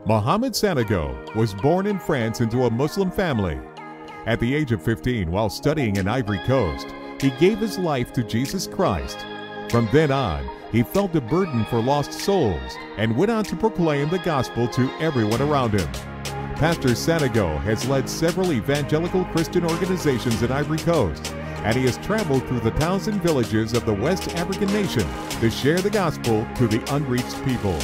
Mohamed Sanogo was born in France into a Muslim family. At the age of 15, while studying in Ivory Coast, he gave his life to Jesus Christ. From then on, he felt a burden for lost souls and went on to proclaim the gospel to everyone around him. Pastor Sanogo has led several evangelical Christian organizations in Ivory Coast, and he has traveled through the towns and villages of the West African nation to share the gospel to the unreached people.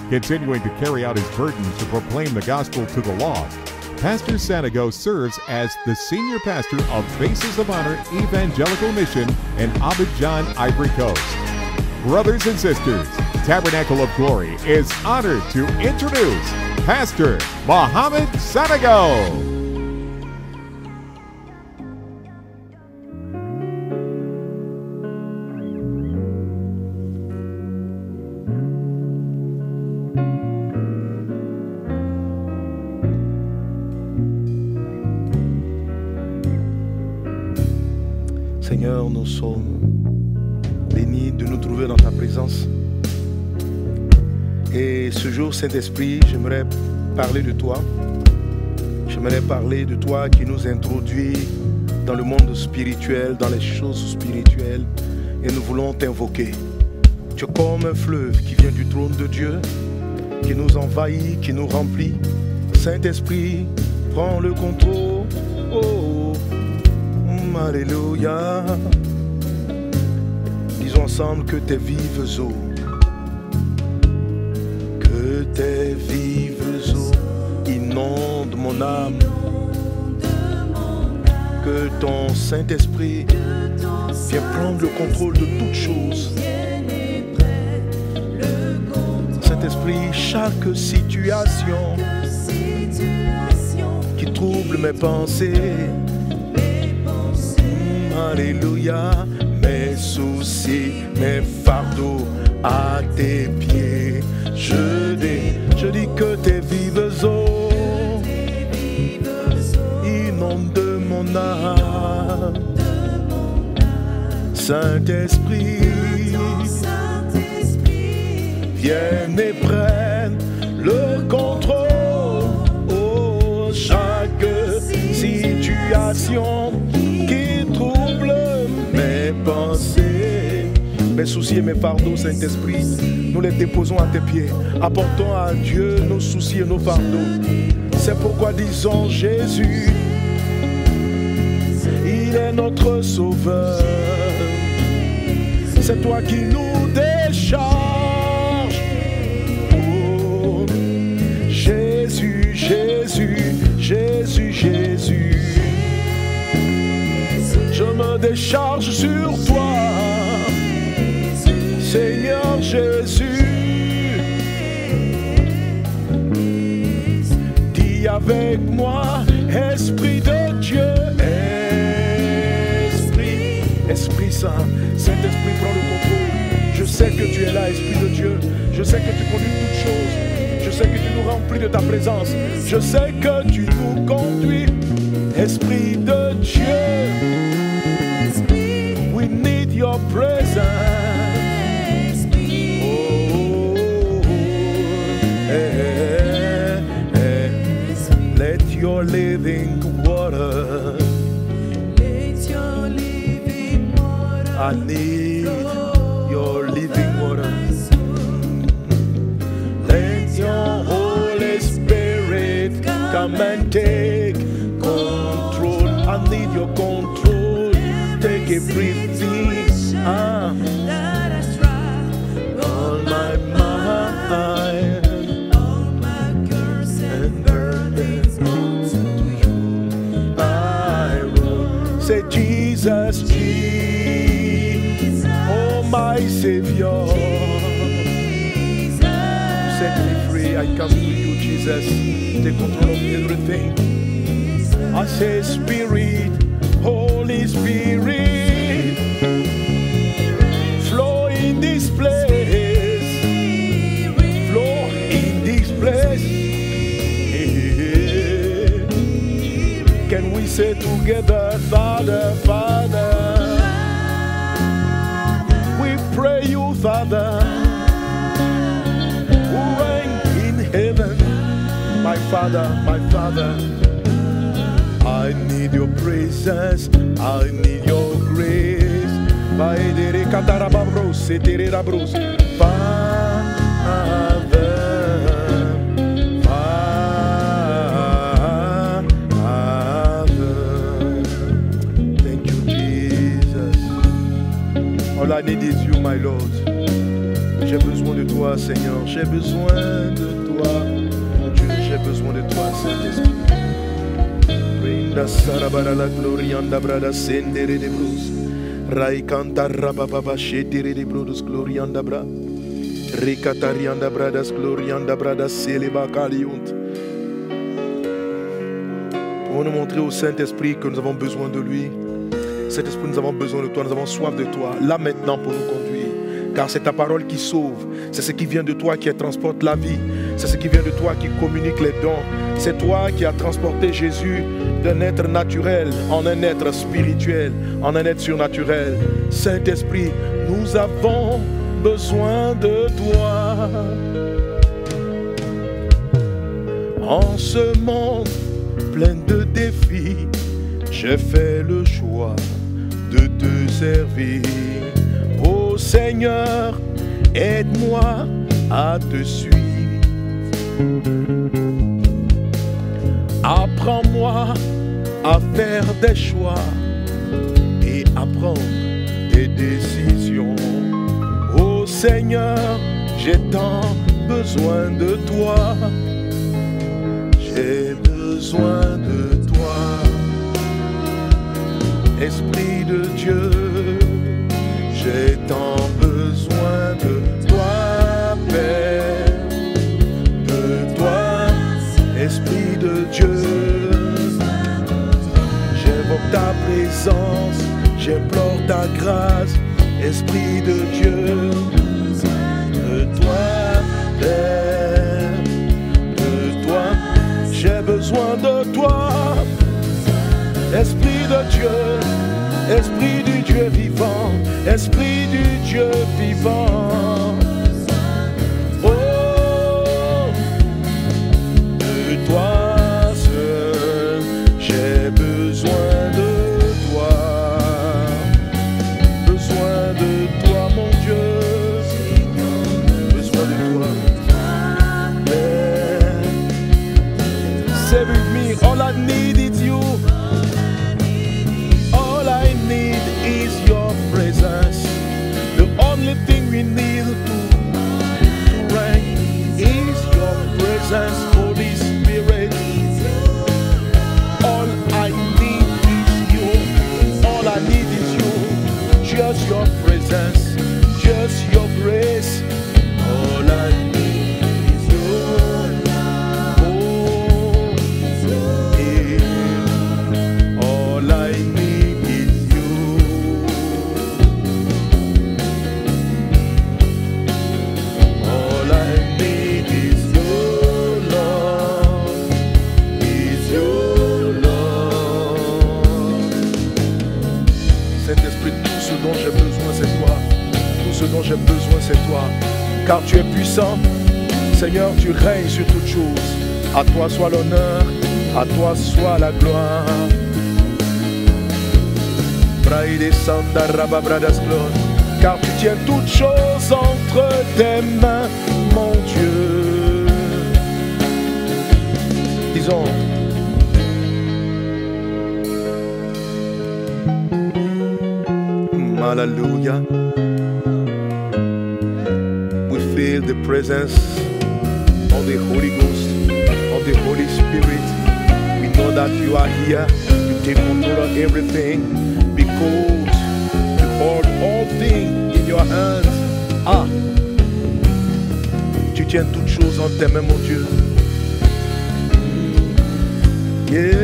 Continuing to carry out his burden to proclaim the gospel to the lost, Pastor Sanogo serves as the senior pastor of Faces of Honor Evangelical Mission in Abidjan, Ivory Coast. Brothers and sisters, Tabernacle of Glory is honored to introduce Pastor Mohamed Sanogo. Seigneur, nous sommes bénis de nous trouver dans ta présence. Et ce jour, Saint-Esprit, j'aimerais parler de toi. J'aimerais parler de toi qui nous introduit dans le monde spirituel, dans les choses spirituelles. Et nous voulons t'invoquer. Tu es comme un fleuve qui vient du trône de Dieu, qui nous envahit, qui nous remplit. Saint-Esprit, prends le contrôle. Oh, alléluia. Disons ensemble que tes vives eaux, que tes vives eaux inondent mon âme, que ton Saint-Esprit vienne prendre le contrôle de toutes choses. Saint-Esprit, chaque situation qui trouble mes pensées, alléluia, mes soucis, mes fardeaux à tes pieds. Je dis que tes vives eaux inondent mon âme. Saint-Esprit, viens et prenne le contrôle. Oh, chaque situation qui trouble mes pensées, mes soucis et mes fardeaux, Saint-Esprit, nous les déposons à tes pieds. Apportons à Dieu nos soucis et nos fardeaux. C'est pourquoi disons Jésus, il est notre sauveur. C'est toi qui nous décharges. Oh, Jésus, Jésus, Jésus, Jésus. Je me décharge sur toi, Seigneur Jésus. Dis avec moi, Esprit de Dieu, Esprit Saint, Saint-Esprit, prends le contrôle. Je sais que tu es là, Esprit de Dieu. Je sais que tu conduis toutes choses. Je sais que tu nous remplis de ta présence. Je sais que tu nous conduis, Esprit de Dieu. We need your presence. Oh, let your living water. I need your living water. Let your Holy Spirit come and take control. I need your control. Take everything on my mind, and burdens to you. I will say Jesus, Jesus, oh my Savior. Set me free. I come to you, Jesus. Take control of everything. I say Spirit, Holy Spirit, flow in this place, flow in this place. Can we say together, Father, Father, we pray you, Father, who reign in heaven. my Father, my Father. I need your presence, I need your grace. Baedere katarababros, seterabros. Father, Father. Thank you, Jesus. All I need is you, my Lord. J'ai besoin de toi, Seigneur. J'ai besoin de toi, mon Dieu. J'ai besoin de toi, Saint-Esprit. Brinda sarabara la glorianda brada sendere de brus. Raikanta rababa shetere de brudus glorianda bra. Ricatarianda bradas glorianda bradas celeba kaliunt. Pour nous montrer au Saint-Esprit que nous avons besoin de lui. Saint-Esprit, nous avons besoin de toi, nous avons soif de toi, là maintenant pour nous conduire. Car c'est ta parole qui sauve, c'est ce qui vient de toi qui transporte la vie, c'est ce qui vient de toi qui communique les dons. C'est toi qui as transporté Jésus d'un être naturel en un être spirituel, en un être surnaturel. Saint-Esprit, nous avons besoin de toi. En ce monde plein de défis, j'ai fait le choix de te servir. Oh Seigneur, aide-moi à te suivre. Apprends-moi à faire des choix et à prendre des décisions. Oh Seigneur, j'ai tant besoin de toi. J'ai besoin de toi. Esprit de Dieu, j'ai tant besoin de toi, Père, de toi, Esprit de Dieu. J'invoque ta présence, j'implore ta grâce, Esprit de Dieu, de toi, Père, de toi. J'ai besoin de toi, Esprit de Dieu, Esprit du Dieu vivant, Esprit du Dieu vivant. Oh, de toi seul, j'ai besoin de toi. Besoin de toi, mon Dieu. Besoin de toi. Say with me, all I need is you. All I need is your presence. The only thing we need to reign is your presence, Holy Spirit. All I need is you. All I need is you. Just your presence, just your grace. All I need is you. All I need is you. All I need is your love, is your love. Saint-Esprit, tout ce dont j'ai besoin c'est toi. Tout ce dont j'ai besoin c'est toi. Car tu es puissant. Seigneur, tu règnes sur toutes choses. À toi soit l'honneur, à toi soit la gloire. Car tu tiens toutes choses entre tes mains, mon Dieu. Disons. Hallelujah. We feel the presence of the Holy Ghost, of the Holy Spirit. We know that you are here. You take control of everything because you hold all things in your hands. Ah, tu tiens toutes choses en tes mains, mon Dieu. Yeah.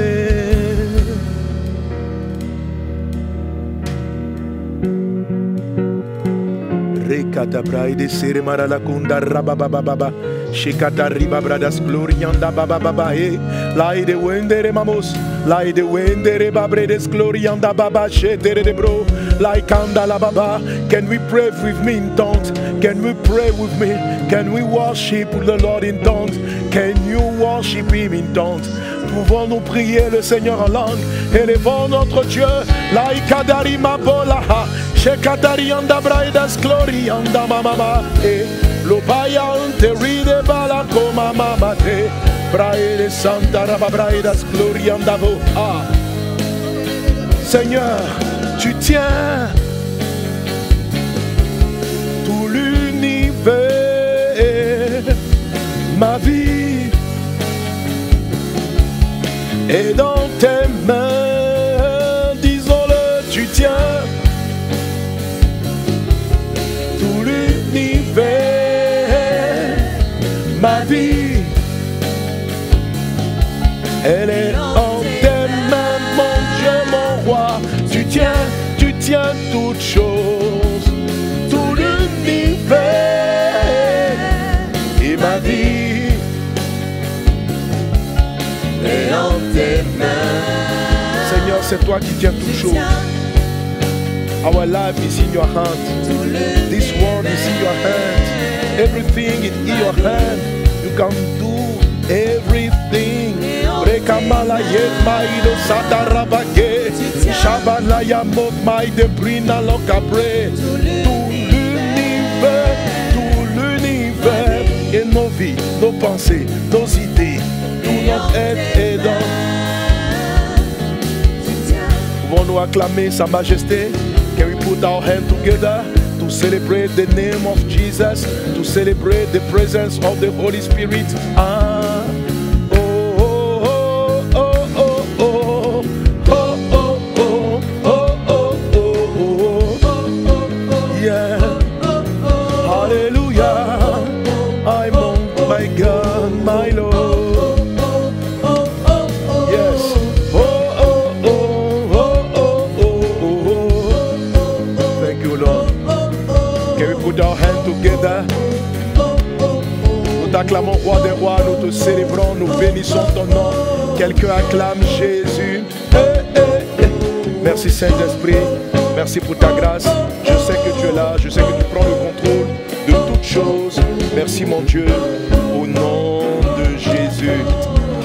Shekata braide sere marala kunda rabababa. Shekata riba bradas glorianda bababa he. Laide wendere mamos. Laide wendere babredes glorianda baba shetere de bro. Laikanda la baba. Can we pray with me in tongues? Can we pray with me? Can we worship the Lord in tongues? Can you worship Him in tongues? Pouvons-nous prier le Seigneur en langue? Élevons notre Dieu. Laikadari mabola. Shekatari anda braidas glory anda mama. Lopaya ante ride bala koma mama te. Braide santa raba braidas glory anda vo. Seigneur, tu tiens tout l'univers, ma vie est dans tes mains, disons-le, tu tiens tout l'univers, ma vie, elle est en tes mains, mon Dieu, mon roi, tu tiens toutes choses, tout l'univers et ma vie est en tes mains. Seigneur, c'est toi qui tiens toutes choses. Our life is in your hand. This world is in your hand. Everything is in your hand. You can do everything. Rekamala yet maido satarabake. Shabalaya mot maide brina lokabre. Tout l'univers et nos vies, nos pensées, nos idées, tout notre être est dans. Pouvons-nous acclamer sa majesté? Can we put our hands together to celebrate the name of Jesus, to celebrate the presence of the Holy Spirit? Yeah. Hallelujah. I'm on my God, my Lord. Yes. Thank you, Lord. Can we put our hands together? Nous t'acclamons, roi des rois, nous te célébrons, nous bénissons ton nom. Quelqu'un acclame Jésus. Merci Saint-Esprit, merci pour ta grâce. Je sais que tu es là, je sais que tu prends le contrôle de toutes choses. Merci mon Dieu, au nom de Jésus.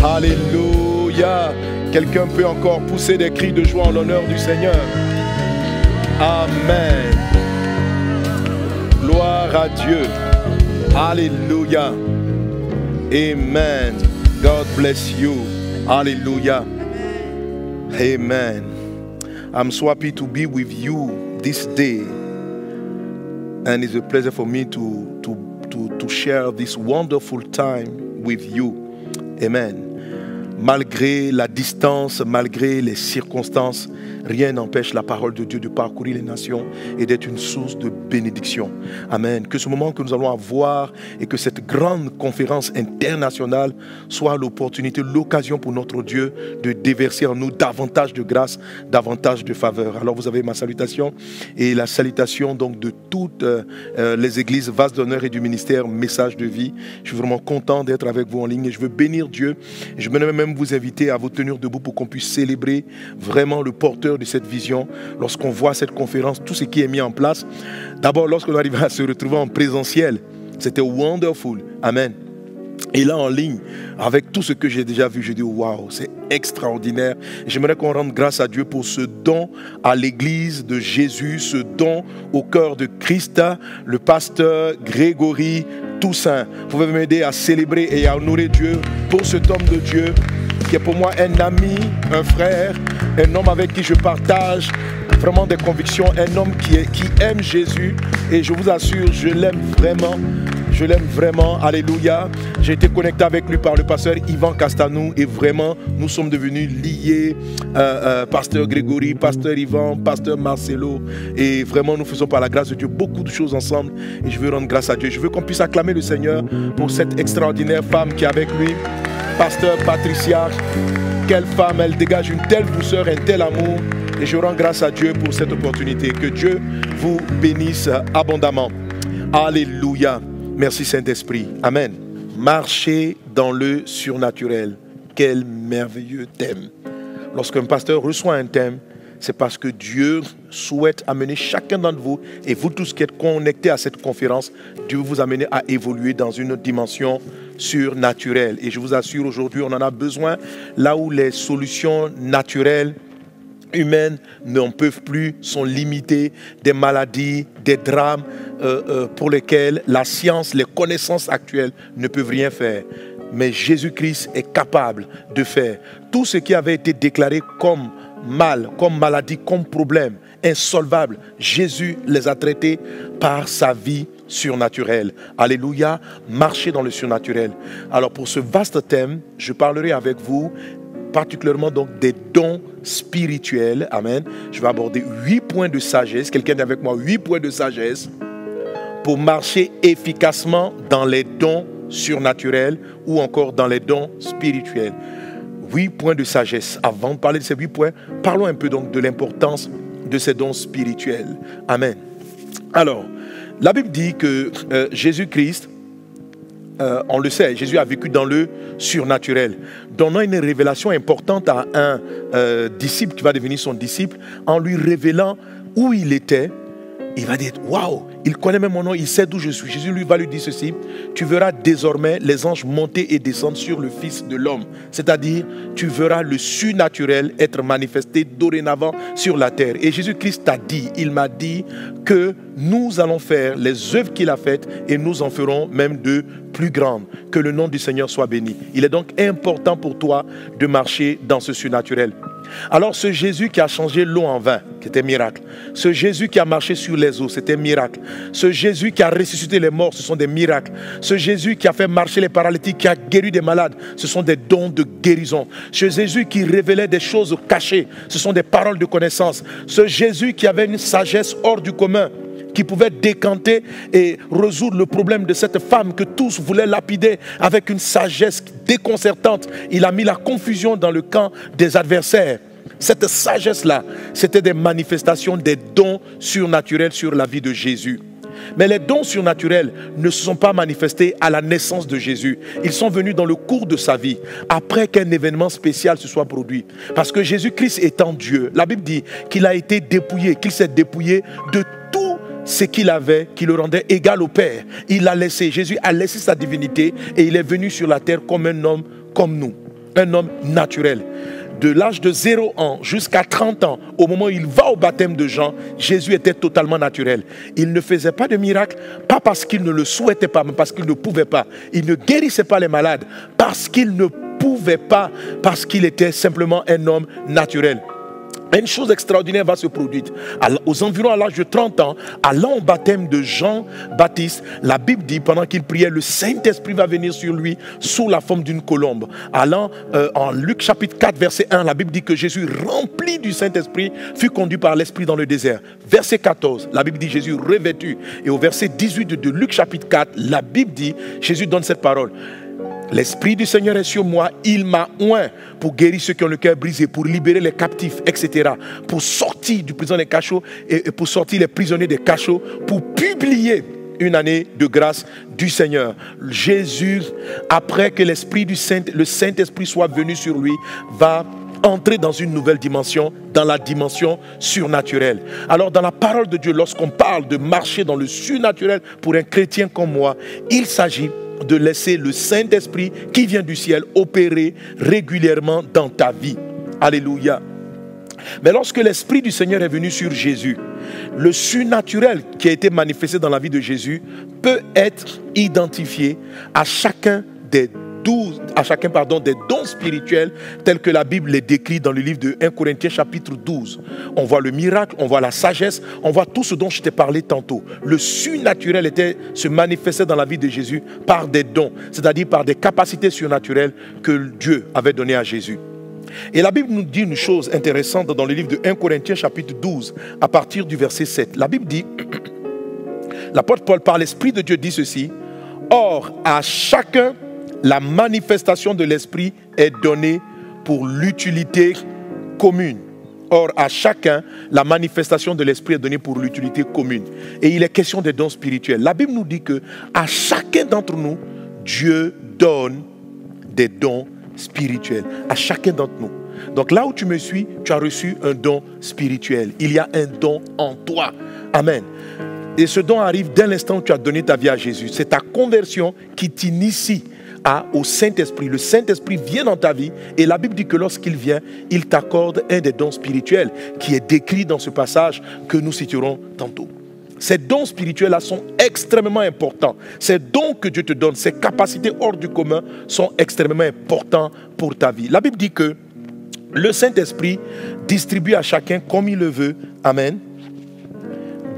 Alléluia. Quelqu'un peut encore pousser des cris de joie en l'honneur du Seigneur. Amen. Gloire à Dieu. Alléluia. Amen. God bless you. Hallelujah. Amen. I'm so happy to be with you this day. And it's a pleasure for me to share this wonderful time with you. Amen. Malgré la distance, malgré les circonstances, rien n'empêche la parole de Dieu de parcourir les nations et d'être une source de bénédiction. Amen. Que ce moment que nous allons avoir et que cette grande conférence internationale soit l'opportunité, l'occasion pour notre Dieu de déverser en nous davantage de grâce, davantage de faveur. Alors vous avez ma salutation et la salutation donc de toutes les églises Vase d'honneur et du ministère Message de vie. Je suis vraiment content d'être avec vous en ligne et je veux bénir Dieu. Je veux même vous inviter à vous tenir debout pour qu'on puisse célébrer vraiment le porteur de cette vision. Lorsqu'on voit cette conférence, tout ce qui est mis en place, d'abord lorsqu'on arrive à se retrouver en présentiel, c'était wonderful. Amen. Et là en ligne, avec tout ce que j'ai déjà vu, je dis waouh, c'est extraordinaire. J'aimerais qu'on rende grâce à Dieu pour ce don à l'église de Jésus, ce don au cœur de Christ, le pasteur Grégory Toussaint. Vous pouvez m'aider à célébrer et à honorer Dieu pour cet homme de Dieu qui est pour moi un ami, un frère, un homme avec qui je partage vraiment des convictions, un homme qui aime Jésus et je vous assure, je l'aime vraiment. Je l'aime vraiment, alléluia. J'ai été connecté avec lui par le pasteur Yvan Castanou et vraiment, nous sommes devenus liés. Pasteur Grégory, pasteur Yvan, pasteur Marcelo. Et vraiment, nous faisons par la grâce de Dieu beaucoup de choses ensemble. Et je veux rendre grâce à Dieu. Je veux qu'on puisse acclamer le Seigneur pour cette extraordinaire femme qui est avec lui. Pasteur Patricia, quelle femme, elle dégage une telle douceur, un tel amour. Et je rends grâce à Dieu pour cette opportunité. Que Dieu vous bénisse abondamment. Alléluia. Merci Saint-Esprit. Amen. Marcher dans le surnaturel. Quel merveilleux thème. Lorsqu'un pasteur reçoit un thème, c'est parce que Dieu souhaite amener chacun d'entre vous, et vous tous qui êtes connectés à cette conférence, Dieu veut vous amener à évoluer dans une dimension surnaturelle. Et je vous assure, aujourd'hui, on en a besoin là où les solutions naturelles humaines n'en peuvent plus, sont limitées, des maladies, des drames pour lesquels la science, les connaissances actuelles ne peuvent rien faire. Mais Jésus-Christ est capable de faire tout ce qui avait été déclaré comme mal, comme maladie, comme problème insolvable. Jésus les a traités par sa vie surnaturelle. Alléluia, marcher dans le surnaturel. Alors pour ce vaste thème, je parlerai avec vous particulièrement donc des dons spirituels. Amen. Je vais aborder 8 points de sagesse. Quelqu'un est avec moi? 8 points de sagesse pour marcher efficacement dans les dons surnaturels ou encore dans les dons spirituels. 8 points de sagesse. Avant de parler de ces 8 points, parlons un peu donc de l'importance de ces dons spirituels. Amen. Alors, la Bible dit que Jésus-Christ, on le sait, Jésus a vécu dans le surnaturel, donnant une révélation importante à un disciple qui va devenir son disciple, en lui révélant où il était. Il va dire, waouh, il connaît même mon nom, il sait d'où je suis. Jésus lui va lui dire ceci: tu verras désormais les anges monter et descendre sur le Fils de l'homme. C'est-à-dire, tu verras le surnaturel être manifesté dorénavant sur la terre. Et Jésus-Christ t'a dit, il m'a dit que nous allons faire les œuvres qu'il a faites et nous en ferons même de plus grandes. Que le nom du Seigneur soit béni. Il est donc important pour toi de marcher dans ce surnaturel. Alors ce Jésus qui a changé l'eau en vin, c'était miracle. Ce Jésus qui a marché sur les eaux, c'était miracle. Ce Jésus qui a ressuscité les morts, ce sont des miracles. Ce Jésus qui a fait marcher les paralytiques, qui a guéri des malades, ce sont des dons de guérison. Ce Jésus qui révélait des choses cachées, ce sont des paroles de connaissance. Ce Jésus qui avait une sagesse hors du commun, qui pouvait décanter et résoudre le problème de cette femme que tous voulaient lapider avec une sagesse déconcertante. Il a mis la confusion dans le camp des adversaires. Cette sagesse-là, c'était des manifestations des dons surnaturels sur la vie de Jésus. Mais les dons surnaturels ne se sont pas manifestés à la naissance de Jésus. Ils sont venus dans le cours de sa vie, après qu'un événement spécial se soit produit. Parce que Jésus-Christ étant Dieu, la Bible dit qu'il a été dépouillé, qu'il s'est dépouillé de tout ce qu'il avait, qui le rendait égal au Père. Il a laissé, Jésus a laissé sa divinité et il est venu sur la terre comme un homme comme nous, un homme naturel. De l'âge de 0 ans jusqu'à 30 ans, au moment où il va au baptême de Jean, Jésus était totalement naturel. Il ne faisait pas de miracles, pas parce qu'il ne le souhaitait pas, mais parce qu'il ne pouvait pas. Il ne guérissait pas les malades, parce qu'il ne pouvait pas, parce qu'il était simplement un homme naturel. Une chose extraordinaire va se produire. Aux environs à l'âge de 30 ans, allant au baptême de Jean-Baptiste, la Bible dit, pendant qu'il priait, le Saint-Esprit va venir sur lui sous la forme d'une colombe. Allant en Luc chapitre 4, verset 1, la Bible dit que Jésus, rempli du Saint-Esprit, fut conduit par l'Esprit dans le désert. Verset 14, la Bible dit Jésus revêtu. Et au verset 18 de Luc chapitre 4, la Bible dit, Jésus donne cette parole: l'Esprit du Seigneur est sur moi, il m'a oint pour guérir ceux qui ont le cœur brisé, pour libérer les captifs, etc. Pour sortir du prison des cachots et pour sortir les prisonniers des cachots, pour publier une année de grâce du Seigneur. Jésus, après que le Saint-Esprit soit venu sur lui, va entrer dans une nouvelle dimension, dans la dimension surnaturelle. Alors dans la parole de Dieu, lorsqu'on parle de marcher dans le surnaturel pour un chrétien comme moi, il s'agit de laisser le Saint-Esprit qui vient du ciel opérer régulièrement dans ta vie. Alléluia. Mais lorsque l'Esprit du Seigneur est venu sur Jésus, le surnaturel qui a été manifesté dans la vie de Jésus peut être identifié à chacun des dons spirituels tels que la Bible les décrit dans le livre de 1 Corinthiens chapitre 12. On voit le miracle, on voit la sagesse, on voit tout ce dont je t'ai parlé tantôt. Le surnaturel se manifestait dans la vie de Jésus par des dons, c'est-à-dire par des capacités surnaturelles que Dieu avait données à Jésus. Et la Bible nous dit une chose intéressante dans le livre de 1 Corinthiens chapitre 12 à partir du verset 7. La Bible dit, l'apôtre Paul par l'Esprit de Dieu dit ceci: or à chacun la manifestation de l'Esprit est donnée pour l'utilité commune. Or, à chacun, la manifestation de l'Esprit est donnée pour l'utilité commune. Et il est question des dons spirituels. La Bible nous dit que à chacun d'entre nous, Dieu donne des dons spirituels. À chacun d'entre nous. Donc là où tu me suis, tu as reçu un don spirituel. Il y a un don en toi. Amen. Et ce don arrive dès l'instant où tu as donné ta vie à Jésus. C'est ta conversion qui t'initie au Saint-Esprit. Le Saint-Esprit vient dans ta vie et la Bible dit que lorsqu'il vient, il t'accorde un des dons spirituels qui est décrit dans ce passage que nous citerons tantôt. Ces dons spirituels-là sont extrêmement importants. Ces dons que Dieu te donne, ces capacités hors du commun sont extrêmement importants pour ta vie. La Bible dit que le Saint-Esprit distribue à chacun comme il le veut. Amen.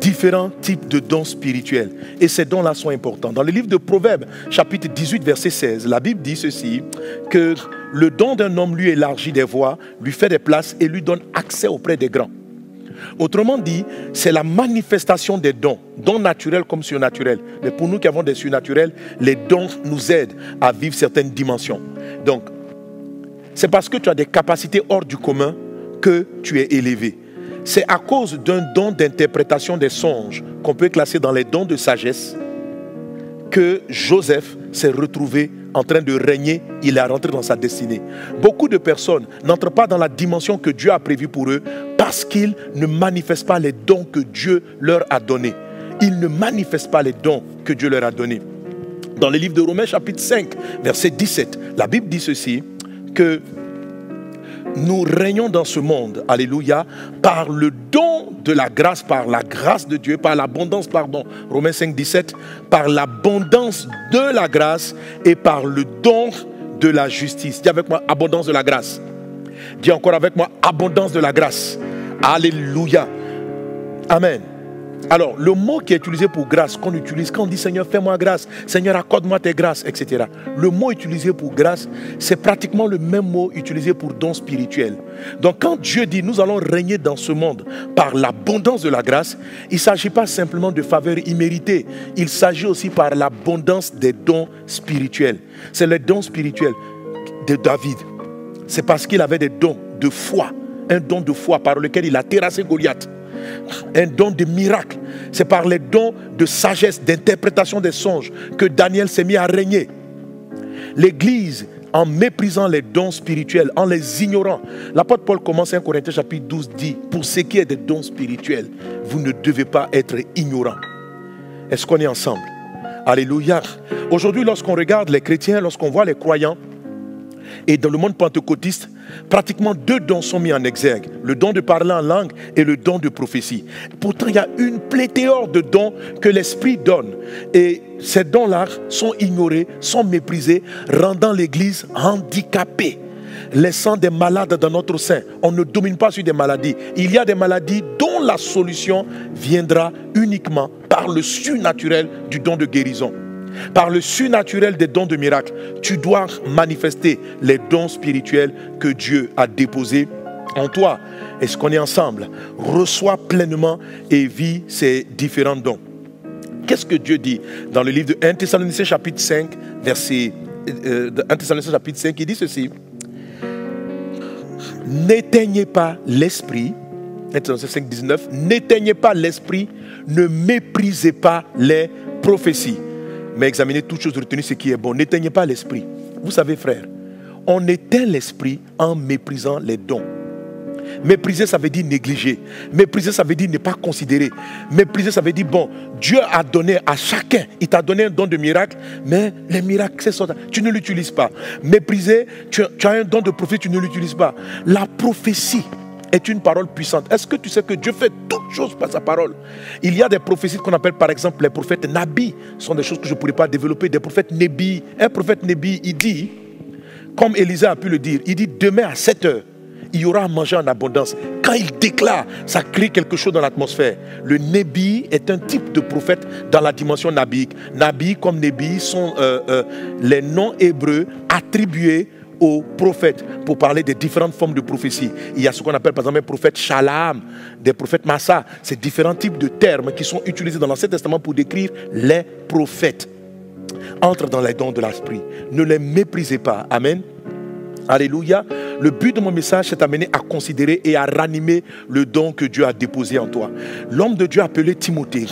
Différents types de dons spirituels. Et ces dons-là sont importants. Dans le livre de Proverbes, chapitre 18, verset 16, la Bible dit ceci, que le don d'un homme lui élargit des voies, lui fait des places et lui donne accès auprès des grands. Autrement dit, c'est la manifestation des dons naturels comme surnaturels. Mais pour nous qui avons des surnaturels, les dons nous aident à vivre certaines dimensions. Donc, c'est parce que tu as des capacités hors du commun que tu es élevé. C'est à cause d'un don d'interprétation des songes qu'on peut classer dans les dons de sagesse que Joseph s'est retrouvé en train de régner. Il est rentré dans sa destinée. Beaucoup de personnes n'entrent pas dans la dimension que Dieu a prévue pour eux parce qu'ils ne manifestent pas les dons que Dieu leur a donnés. Ils ne manifestent pas les dons que Dieu leur a donnés. Dans le livre de Romains chapitre 5, verset 17, la Bible dit ceci, que nous régnons dans ce monde, alléluia, par le don de la grâce, par la grâce de Dieu, par l'abondance, Romains 5, 17, par l'abondance de la grâce et par le don de la justice. Dis avec moi, abondance de la grâce. Dis encore avec moi, abondance de la grâce. Alléluia. Amen. Alors, le mot qui est utilisé pour grâce, qu'on utilise quand on dit Seigneur, fais-moi grâce, Seigneur, accorde-moi tes grâces, etc. Le mot utilisé pour grâce, c'est pratiquement le même mot utilisé pour don spirituel. Donc, quand Dieu dit nous allons régner dans ce monde par l'abondance de la grâce, il ne s'agit pas simplement de faveurs imméritées, il s'agit aussi par l'abondance des dons spirituels. C'est les dons spirituels de David. C'est parce qu'il avait des dons de foi, un don de foi par lequel il a terrassé Goliath. Un don de miracle. C'est par les dons de sagesse, d'interprétation des songes que Daniel s'est mis à régner. L'Église, en méprisant les dons spirituels, en les ignorant, l'apôtre Paul commence 1 Corinthiens chapitre 12, dit, pour ce qui est des dons spirituels, vous ne devez pas être ignorants. Est-ce qu'on est ensemble? Alléluia. Aujourd'hui, lorsqu'on regarde les chrétiens, lorsqu'on voit les croyants, et dans le monde pentecôtiste, pratiquement deux dons sont mis en exergue. Le don de parler en langue et le don de prophétie. Pourtant, il y a une pléthore de dons que l'Esprit donne. Et ces dons-là sont ignorés, sont méprisés, rendant l'Église handicapée, laissant des malades dans notre sein. On ne domine pas sur des maladies. Il y a des maladies dont la solution viendra uniquement par le surnaturel du don de guérison. Par le surnaturel des dons de miracle, tu dois manifester les dons spirituels que Dieu a déposés en toi. Est-ce qu'on est ensemble? Reçois pleinement et vis ces différents dons. Qu'est-ce que Dieu dit dans le livre de 1 Thessaloniciens chapitre 5, verset 1 Thessaloniciens chapitre 5, il dit ceci. N'éteignez pas l'esprit. 1 Thessaloniciens 5, 19. N'éteignez pas l'esprit, ne méprisez pas les prophéties. Mais examinez toutes choses, retenez ce qui est bon. N'éteignez pas l'esprit. Vous savez, frère, on éteint l'esprit en méprisant les dons. Mépriser, ça veut dire négliger. Mépriser, ça veut dire ne pas considérer. Mépriser, ça veut dire, bon, Dieu a donné à chacun. Il t'a donné un don de miracle, mais les miracles, c'est ça. Tu ne l'utilises pas. Mépriser, tu as un don de prophétie, tu ne l'utilises pas. La prophétie est une parole puissante. Est-ce que tu sais que Dieu fait toutes choses par sa parole? Il y a des prophéties qu'on appelle par exemple les prophètes Nabi. Ce sont des choses que je ne pourrais pas développer. Des prophètes Nébi. Un prophète Nébi, il dit, comme Élisée a pu le dire, il dit demain à 7 heures, il y aura à manger en abondance. Quand il déclare, ça crée quelque chose dans l'atmosphère. Le Nébi est un type de prophète dans la dimension nabique. Nabi comme Nébi sont les noms hébreux attribués aux prophètes pour parler des différentes formes de prophétie. Il y a ce qu'on appelle par exemple un prophète Shalaam, des prophètes Massa. C'est différents types de termes qui sont utilisés dans l'Ancien Testament pour décrire les prophètes. Entre dans les dons de l'esprit. Ne les méprisez pas. Amen. Alléluia. Le but de mon message, c'est d'amener à considérer et à ranimer le don que Dieu a déposé en toi. L'homme de Dieu appelé Timothée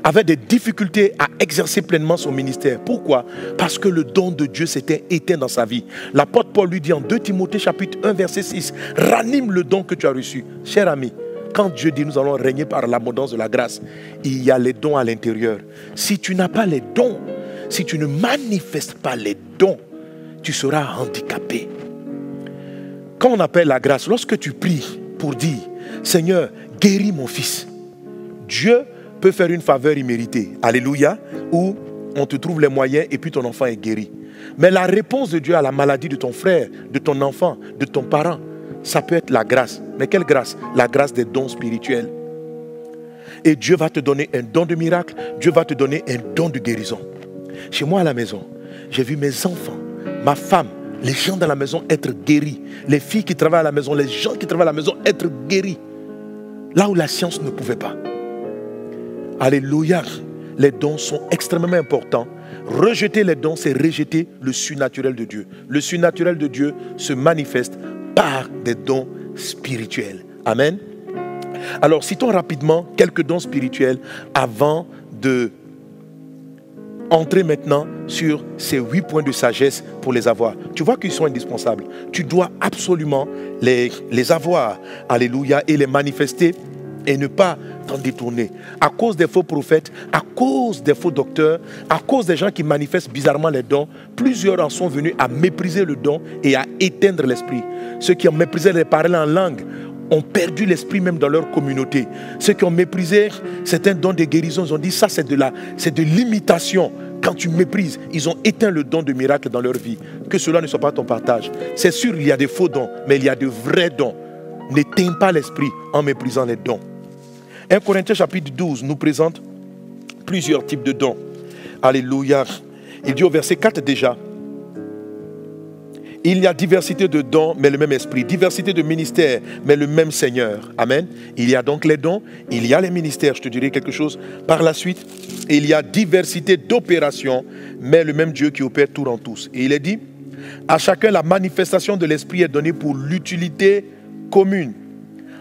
avait des difficultés à exercer pleinement son ministère. Pourquoi? Parce que le don de Dieu s'était éteint dans sa vie. L'apôtre Paul lui dit en 2 Timothée chapitre 1 verset 6, ranime le don que tu as reçu. Cher ami, quand Dieu dit nous allons régner par l'abondance de la grâce, il y a les dons à l'intérieur. Si tu n'as pas les dons, si tu ne manifestes pas les dons, tu seras handicapé. Quand on appelle la grâce, lorsque tu pries pour dire Seigneur, guéris mon fils, Dieu peut faire une faveur imméritée. Alléluia. Ou on te trouve les moyens et puis ton enfant est guéri. Mais la réponse de Dieu à la maladie de ton frère, de ton enfant, de ton parent, ça peut être la grâce. Mais quelle grâce? La grâce des dons spirituels. Et Dieu va te donner un don de miracle. Dieu va te donner un don de guérison. Chez moi à la maison, j'ai vu mes enfants, ma femme, les gens dans la maison être guéris. Les filles qui travaillent à la maison, les gens qui travaillent à la maison être guéris. Là où la science ne pouvait pas. Alléluia. Les dons sont extrêmement importants. Rejeter les dons, c'est rejeter le surnaturel de Dieu. Le surnaturel de Dieu se manifeste par des dons spirituels. Amen. Alors, citons rapidement quelques dons spirituels avant de entrer maintenant sur ces 8 points de sagesse pour les avoir. Tu vois qu'ils sont indispensables. Tu dois absolument les avoir. Alléluia. Et les manifester et ne pas t'en détourner. À cause des faux prophètes, à cause des faux docteurs, à cause des gens qui manifestent bizarrement les dons, plusieurs en sont venus à mépriser le don et à éteindre l'esprit. Ceux qui ont méprisé les paroles en langue ont perdu l'esprit même dans leur communauté. Ceux qui ont méprisé certains dons de guérison, ils ont dit ça c'est de l'imitation. Quand tu méprises, ils ont éteint le don de miracle dans leur vie. Que cela ne soit pas ton partage. C'est sûr, il y a des faux dons, mais il y a de vrais dons. N'éteins pas l'esprit en méprisant les dons. 1 Corinthiens chapitre 12 nous présente plusieurs types de dons. Alléluia. Il dit au verset 4 déjà, il y a diversité de dons, mais le même esprit. Diversité de ministères, mais le même Seigneur. Amen. Il y a donc les dons, il y a les ministères. Je te dirai quelque chose par la suite. Et il y a diversité d'opérations, mais le même Dieu qui opère tout en tous. Et il est dit, à chacun la manifestation de l'esprit est donnée pour l'utilité commune.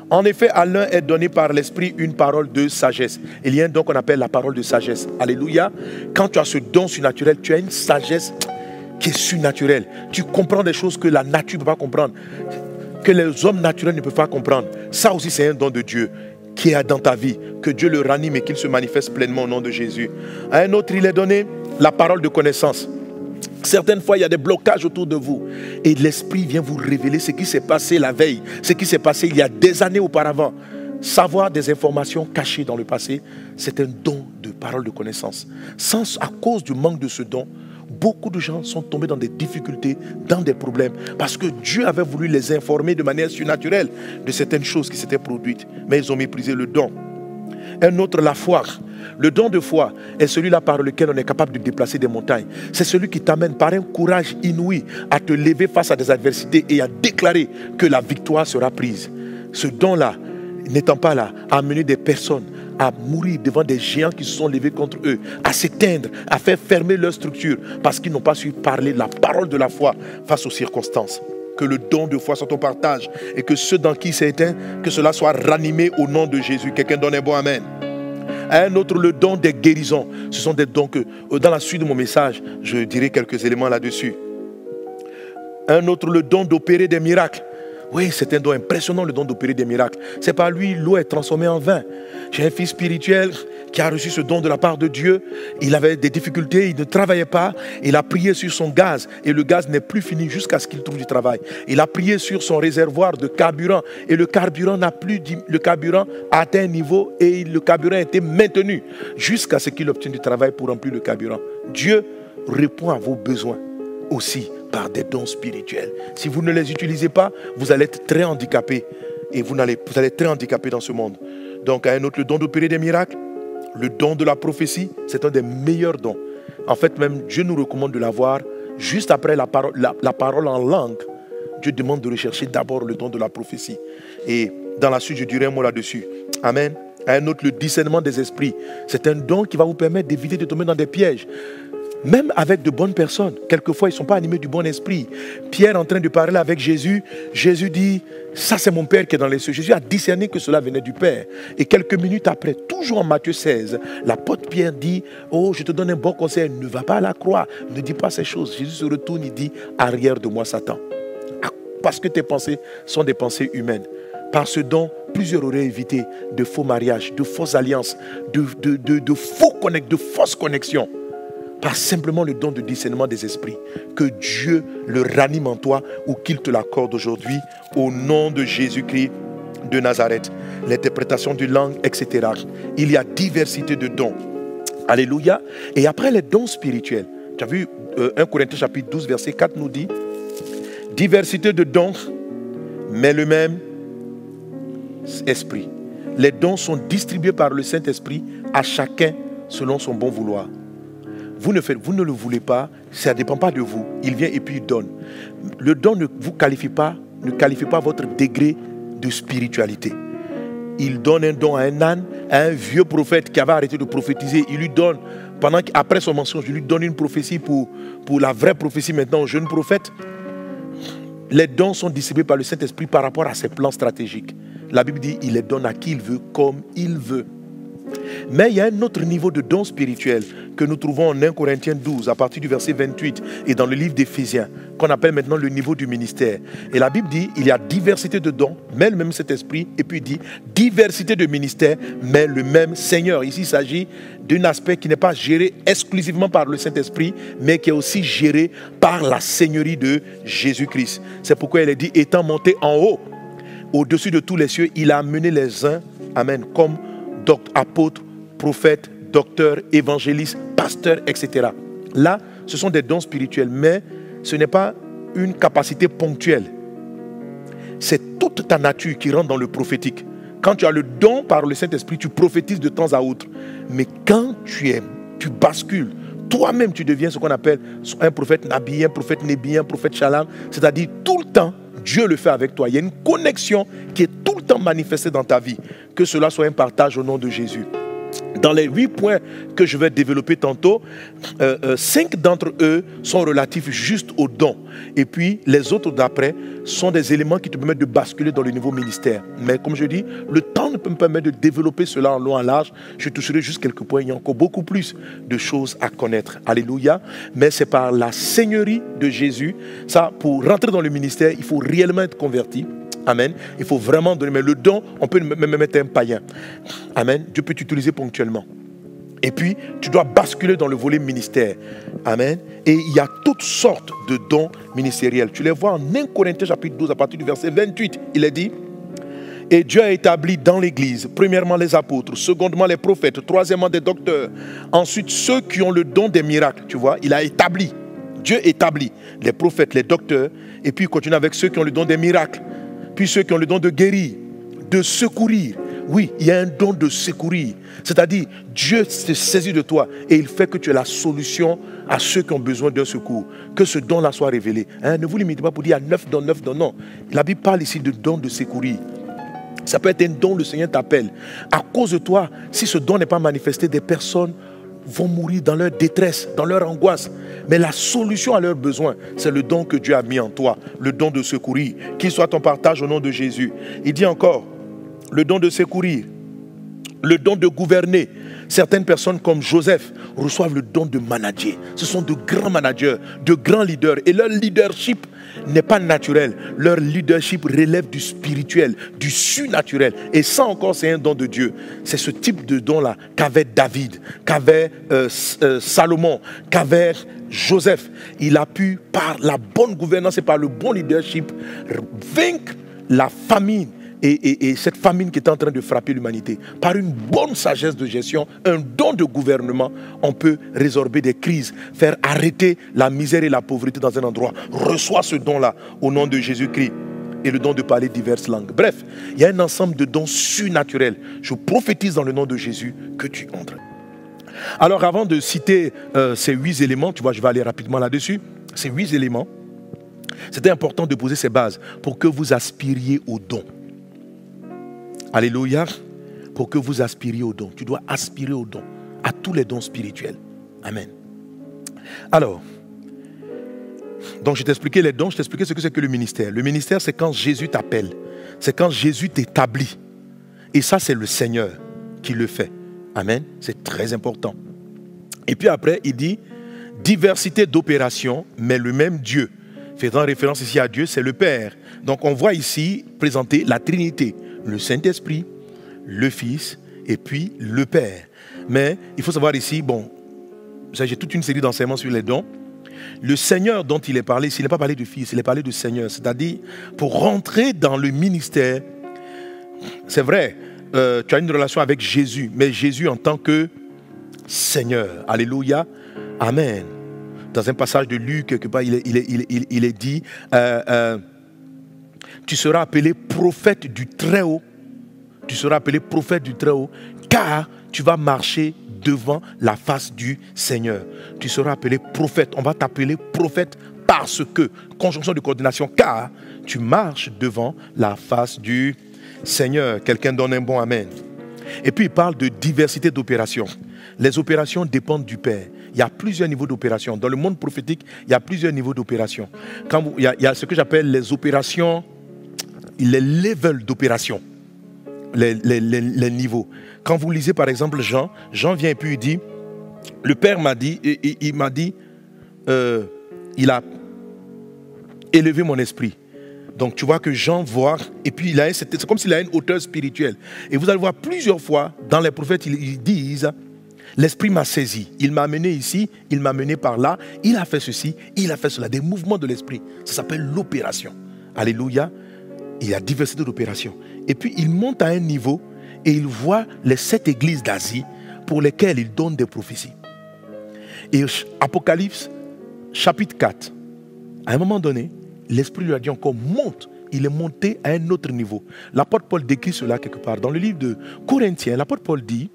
En effet, à l'un est donné par l'esprit une parole de sagesse. Il y a un don qu'on appelle la parole de sagesse. Alléluia. Quand tu as ce don surnaturel, tu as une sagesse qui est surnaturelle. Tu comprends des choses que la nature ne peut pas comprendre, que les hommes naturels ne peuvent pas comprendre. Ça aussi, c'est un don de Dieu qui est dans ta vie. Que Dieu le ranime et qu'il se manifeste pleinement au nom de Jésus. À un autre, il est donné la parole de connaissance. Certaines fois, il y a des blocages autour de vous. Et l'Esprit vient vous révéler ce qui s'est passé la veille, ce qui s'est passé il y a des années auparavant. Savoir des informations cachées dans le passé, c'est un don de parole de connaissance. À cause du manque de ce don, beaucoup de gens sont tombés dans des difficultés, dans des problèmes, parce que Dieu avait voulu les informer de manière surnaturelle de certaines choses qui s'étaient produites. Mais ils ont méprisé le don. Un autre, la foi. Le don de foi est celui-là par lequel on est capable de déplacer des montagnes. C'est celui qui t'amène par un courage inouï à te lever face à des adversités et à déclarer que la victoire sera prise. Ce don-là, n'étant pas là, a amené des personnes à mourir devant des géants qui se sont levés contre eux, à s'éteindre, à faire fermer leur structure parce qu'ils n'ont pas su parler de la parole de la foi face aux circonstances. Que le don de foi soit ton partage et que ceux dans qui c'est éteint, que cela soit ranimé au nom de Jésus. Quelqu'un donne un bon amen. Un autre, le don des guérisons. Ce sont des dons que, dans la suite de mon message, je dirai quelques éléments là-dessus. Un autre, le don d'opérer des miracles. Oui, c'est un don impressionnant, le don d'opérer des miracles. C'est par lui, l'eau est transformée en vin. J'ai un fils spirituel qui a reçu ce don de la part de Dieu. Il avait des difficultés, il ne travaillait pas. Il a prié sur son gaz et le gaz n'est plus fini jusqu'à ce qu'il trouve du travail. Il a prié sur son réservoir de carburant et le carburant a atteint un niveau et le carburant a été maintenu jusqu'à ce qu'il obtienne du travail pour remplir le carburant. Dieu répond à vos besoins aussi par des dons spirituels. Si vous ne les utilisez pas, vous allez être très handicapé et vous allez être très handicapé dans ce monde. Donc, un autre, le don d'opérer des miracles, le don de la prophétie, c'est un des meilleurs dons. En fait, même Dieu nous recommande de l'avoir juste après la parole en langue. Dieu demande de rechercher d'abord le don de la prophétie. Et dans la suite, je dirai un mot là-dessus. Amen. Un autre, le discernement des esprits. C'est un don qui va vous permettre d'éviter de tomber dans des pièges. Même avec de bonnes personnes, quelquefois ils ne sont pas animés du bon esprit. Pierre en train de parler avec Jésus, Jésus dit, ça c'est mon Père qui est dans les cieux. Jésus a discerné que cela venait du Père. Et quelques minutes après, toujours en Matthieu 16, l'apôtre Pierre dit, oh je te donne un bon conseil, ne va pas à la croix, ne dis pas ces choses. Jésus se retourne, il dit, arrière de moi Satan. Parce que tes pensées sont des pensées humaines. Par ce don, plusieurs auraient évité de faux mariages, de fausses alliances, de fausses connexions. Par simplement le don de discernement des esprits. Que Dieu le ranime en toi ou qu'il te l'accorde aujourd'hui au nom de Jésus-Christ de Nazareth. L'interprétation de langue, etc. Il y a diversité de dons. Alléluia. Et après les dons spirituels, tu as vu 1 Corinthiens chapitre 12 verset 4 nous dit diversité de dons, mais le même esprit. Les dons sont distribués par le Saint-Esprit à chacun selon son bon vouloir. Vous ne le voulez pas, ça ne dépend pas de vous. Il vient et puis il donne. Le don ne vous qualifie pas, ne qualifie pas votre degré de spiritualité. Il donne un don à un âne, à un vieux prophète qui avait arrêté de prophétiser. Il lui donne, après son mensonge, il lui donne une prophétie pour la vraie prophétie maintenant au jeune prophète. Les dons sont distribués par le Saint-Esprit par rapport à ses plans stratégiques. La Bible dit, il les donne à qui il veut, comme il veut. Mais il y a un autre niveau de don spirituel que nous trouvons en 1 Corinthiens 12 à partir du verset 28 et dans le livre d'Éphésiens qu'on appelle maintenant le niveau du ministère. Et la Bible dit il y a diversité de dons, mais le même Saint-Esprit, et puis il dit diversité de ministères, mais le même Seigneur. Ici il s'agit d'un aspect qui n'est pas géré exclusivement par le Saint-Esprit, mais qui est aussi géré par la Seigneurie de Jésus-Christ. C'est pourquoi il est dit étant monté en haut, au-dessus de tous les cieux, il a amené les uns, amen, comme apôtres, prophètes, docteurs, évangélistes, pasteurs, etc. Là, ce sont des dons spirituels, mais ce n'est pas une capacité ponctuelle. C'est toute ta nature qui rentre dans le prophétique. Quand tu as le don par le Saint-Esprit, tu prophétises de temps à autre. Mais quand tu bascules, toi-même tu deviens ce qu'on appelle un prophète Nabi, un prophète Nébi, un prophète Shalom. C'est-à-dire tout le temps, Dieu le fait avec toi. Il y a une connexion qui est tout le temps manifestée dans ta vie. Que cela soit un partage au nom de Jésus. Dans les 8 points que je vais développer tantôt, 5 d'entre eux sont relatifs juste aux dons. Et puis les autres d'après sont des éléments qui te permettent de basculer dans le niveau ministère. Mais comme je dis, le temps ne peut me permettre de développer cela en long et en large. Je toucherai juste quelques points. Il y a encore beaucoup plus de choses à connaître. Alléluia. Mais c'est par la Seigneurie de Jésus. Ça, pour rentrer dans le ministère, il faut réellement être converti. Amen. Il faut vraiment donner. Mais le don, on peut même mettre un païen. Amen. Dieu peut t'utiliser ponctuellement. Et puis, tu dois basculer dans le volet ministère. Amen. Et il y a toutes sortes de dons ministériels. Tu les vois en 1 Corinthiens chapitre 12 à partir du verset 28. Il est dit, et Dieu a établi dans l'Église, premièrement les apôtres, secondement les prophètes, troisièmement des docteurs, ensuite ceux qui ont le don des miracles. Tu vois, il a établi. Dieu établit les prophètes, les docteurs, et puis il continue avec ceux qui ont le don des miracles. Puis ceux qui ont le don de guérir, de secourir. Oui, il y a un don de secourir. C'est-à-dire, Dieu se saisit de toi et il fait que tu es la solution à ceux qui ont besoin d'un secours. Que ce don-là soit révélé. Ne vous limitez pas pour dire il y a 9 dons, non. La Bible parle ici de don de secourir. Ça peut être un don, le Seigneur t'appelle. À cause de toi, si ce don n'est pas manifesté, des personnes vont mourir dans leur détresse, dans leur angoisse. Mais la solution à leurs besoins, c'est le don que Dieu a mis en toi, le don de secourir. Qu'il soit ton partage au nom de Jésus. Il dit encore, le don de secourir, le don de gouverner. Certaines personnes comme Joseph reçoivent le don de manager. Ce sont de grands managers, de grands leaders. Et leur leadership n'est pas naturel. Leur leadership relève du spirituel, du surnaturel. Et ça encore, c'est un don de Dieu. C'est ce type de don-là qu'avait David, qu'avait Salomon, qu'avait Joseph. Il a pu, par la bonne gouvernance et par le bon leadership, vaincre la famine. Et cette famine qui est en train de frapper l'humanité, par une bonne sagesse de gestion, un don de gouvernement, on peut résorber des crises, faire arrêter la misère et la pauvreté dans un endroit. Reçois ce don-là au nom de Jésus-Christ et le don de parler diverses langues. Bref, il y a un ensemble de dons surnaturels. Je prophétise dans le nom de Jésus que tu entres. Alors avant de citer ces 8 éléments, tu vois, je vais aller rapidement là-dessus, ces 8 éléments, c'était important de poser ces bases pour que vous aspiriez au don. Alléluia. Pour que vous aspiriez au don. Tu dois aspirer au don. À tous les dons spirituels. Amen. Alors, donc je t'expliquais les dons, je t'expliquais ce que c'est que le ministère. Le ministère, c'est quand Jésus t'appelle. C'est quand Jésus t'établit. Et ça, c'est le Seigneur qui le fait. Amen. C'est très important. Et puis après, il dit, diversité d'opérations, mais le même Dieu. Faisant référence ici à Dieu, c'est le Père. Donc on voit ici présenter la Trinité. Le Saint-Esprit, le Fils et puis le Père. Mais il faut savoir ici, bon, j'ai toute une série d'enseignements sur les dons. Le Seigneur dont il est parlé, s'il n'est pas parlé de Fils, il est parlé de Seigneur. C'est-à-dire, pour rentrer dans le ministère, c'est vrai, tu as une relation avec Jésus, mais Jésus en tant que Seigneur. Alléluia. Amen. Dans un passage de Luc, quelque part, il est dit, tu seras appelé prophète du Très-Haut. Tu seras appelé prophète du Très-Haut, car tu vas marcher devant la face du Seigneur. Tu seras appelé prophète. On va t'appeler prophète parce que, conjonction de coordination, car tu marches devant la face du Seigneur. Quelqu'un donne un bon amen. Et puis il parle de diversité d'opérations. Les opérations dépendent du Père. Il y a plusieurs niveaux d'opérations. Dans le monde prophétique, il y a plusieurs niveaux d'opérations. Il y a ce que j'appelle les opérations, les levels d'opération. Les niveaux. Quand vous lisez par exemple Jean vient et puis il dit, le Père m'a dit, il m'a dit, il a élevé mon esprit. Donc tu vois que Jean voit, et puis c'est comme s'il a une hauteur spirituelle. Et vous allez voir plusieurs fois dans les prophètes, ils disent, l'esprit m'a saisi, il m'a amené ici, il m'a amené par là, il a fait ceci, il a fait cela, des mouvements de l'esprit. Ça s'appelle l'opération. Alléluia. Il y a diversité d'opérations. Et puis il monte à un niveau et il voit les 7 églises d'Asie pour lesquelles il donne des prophéties. Et Apocalypse, chapitre 4, à un moment donné, l'Esprit lui a dit encore, monte. Il est monté à un autre niveau. L'apôtre Paul décrit cela quelque part. Dans le livre de Corinthiens, l'apôtre Paul dit,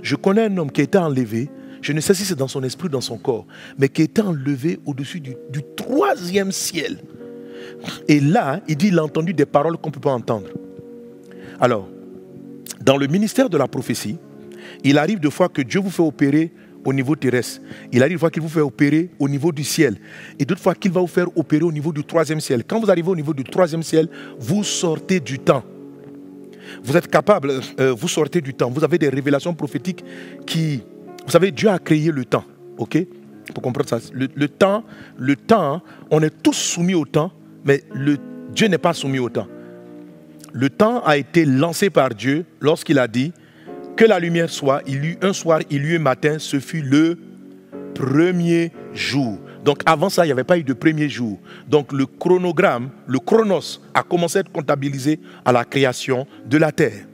je connais un homme qui a été enlevé, je ne sais si c'est dans son esprit ou dans son corps, mais qui a été enlevé au-dessus du 3e ciel. Et là, il dit, il a entendu des paroles qu'on ne peut pas entendre. Alors, dans le ministère de la prophétie, il arrive de fois que Dieu vous fait opérer au niveau terrestre. Il arrive de fois qu'il vous fait opérer au niveau du ciel. Et d'autres fois qu'il va vous faire opérer au niveau du 3e ciel. Quand vous arrivez au niveau du 3e ciel, vous sortez du temps. Vous êtes capable, vous sortez du temps. Vous avez des révélations prophétiques qui... Vous savez, Dieu a créé le temps. Ok? Pour comprendre ça. Le temps, on est tous soumis au temps, mais Dieu n'est pas soumis au temps. Le temps a été lancé par Dieu lorsqu'il a dit que la lumière soit. Il y eut un soir, il y eut un matin, ce fut le premier jour. Donc avant ça, il n'y avait pas eu de premier jour. Donc le chronogramme, le chronos, a commencé à être comptabilisé à la création de la terre.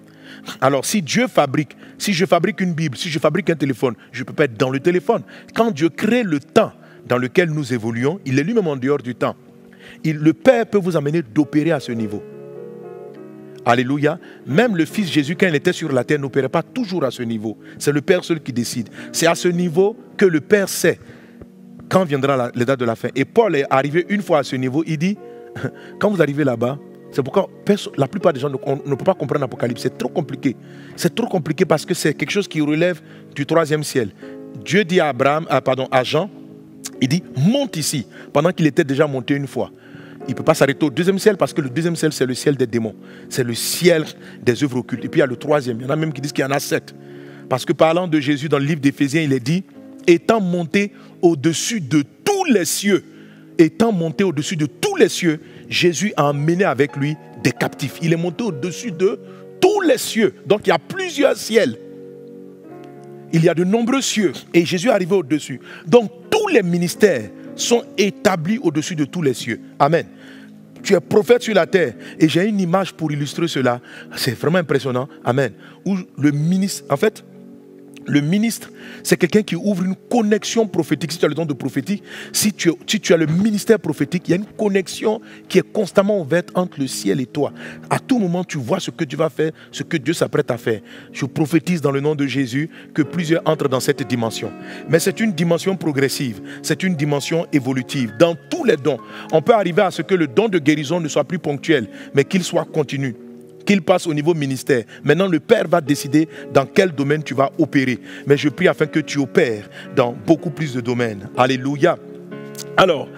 Alors si Dieu fabrique, si je fabrique une Bible, si je fabrique un téléphone, je ne peux pas être dans le téléphone. Quand Dieu crée le temps dans lequel nous évoluons, il est lui-même en dehors du temps. Le Père peut vous amener d'opérer à ce niveau. Alléluia. Même le Fils Jésus, quand il était sur la terre, n'opérait pas toujours à ce niveau. C'est le Père seul qui décide. C'est à ce niveau que le Père sait quand viendra la date de la fin. Et Paul est arrivé une fois à ce niveau, il dit, quand vous arrivez là-bas, c'est pourquoi la plupart des gens ne peuvent pas comprendre l'Apocalypse. C'est trop compliqué. C'est trop compliqué parce que c'est quelque chose qui relève du 3e ciel. Dieu dit à Jean, il dit, monte ici, pendant qu'il était déjà monté une fois. Il ne peut pas s'arrêter au 2e ciel parce que le 2e ciel, c'est le ciel des démons. C'est le ciel des œuvres occultes. Et puis il y a le 3e. Il y en a même qui disent qu'il y en a 7. Parce que parlant de Jésus dans le livre d'Éphésiens, il est dit, étant monté au-dessus de tous les cieux, étant monté au-dessus de tous les cieux, Jésus a emmené avec lui des captifs. Il est monté au-dessus de tous les cieux. Donc il y a plusieurs ciels. Il y a de nombreux cieux. Et Jésus est arrivé au-dessus. Donc tous les ministères sont établis au-dessus de tous les cieux. Amen. Tu es prophète sur la terre. Et j'ai une image pour illustrer cela. C'est vraiment impressionnant. Amen. Où le ministre, en fait, le ministre, c'est quelqu'un qui ouvre une connexion prophétique. Si tu as le don de prophétique, si tu as le ministère prophétique, il y a une connexion qui est constamment ouverte entre le ciel et toi. À tout moment, tu vois ce que Dieu va faire, ce que Dieu s'apprête à faire. Je prophétise dans le nom de Jésus que plusieurs entrent dans cette dimension. Mais c'est une dimension progressive, c'est une dimension évolutive. Dans tous les dons, on peut arriver à ce que le don de guérison ne soit plus ponctuel, mais qu'il soit continu. qu'il passe au niveau ministère. Maintenant, le Père va décider dans quel domaine tu vas opérer. Mais je prie afin que tu opères dans beaucoup plus de domaines. Alléluia. Alors,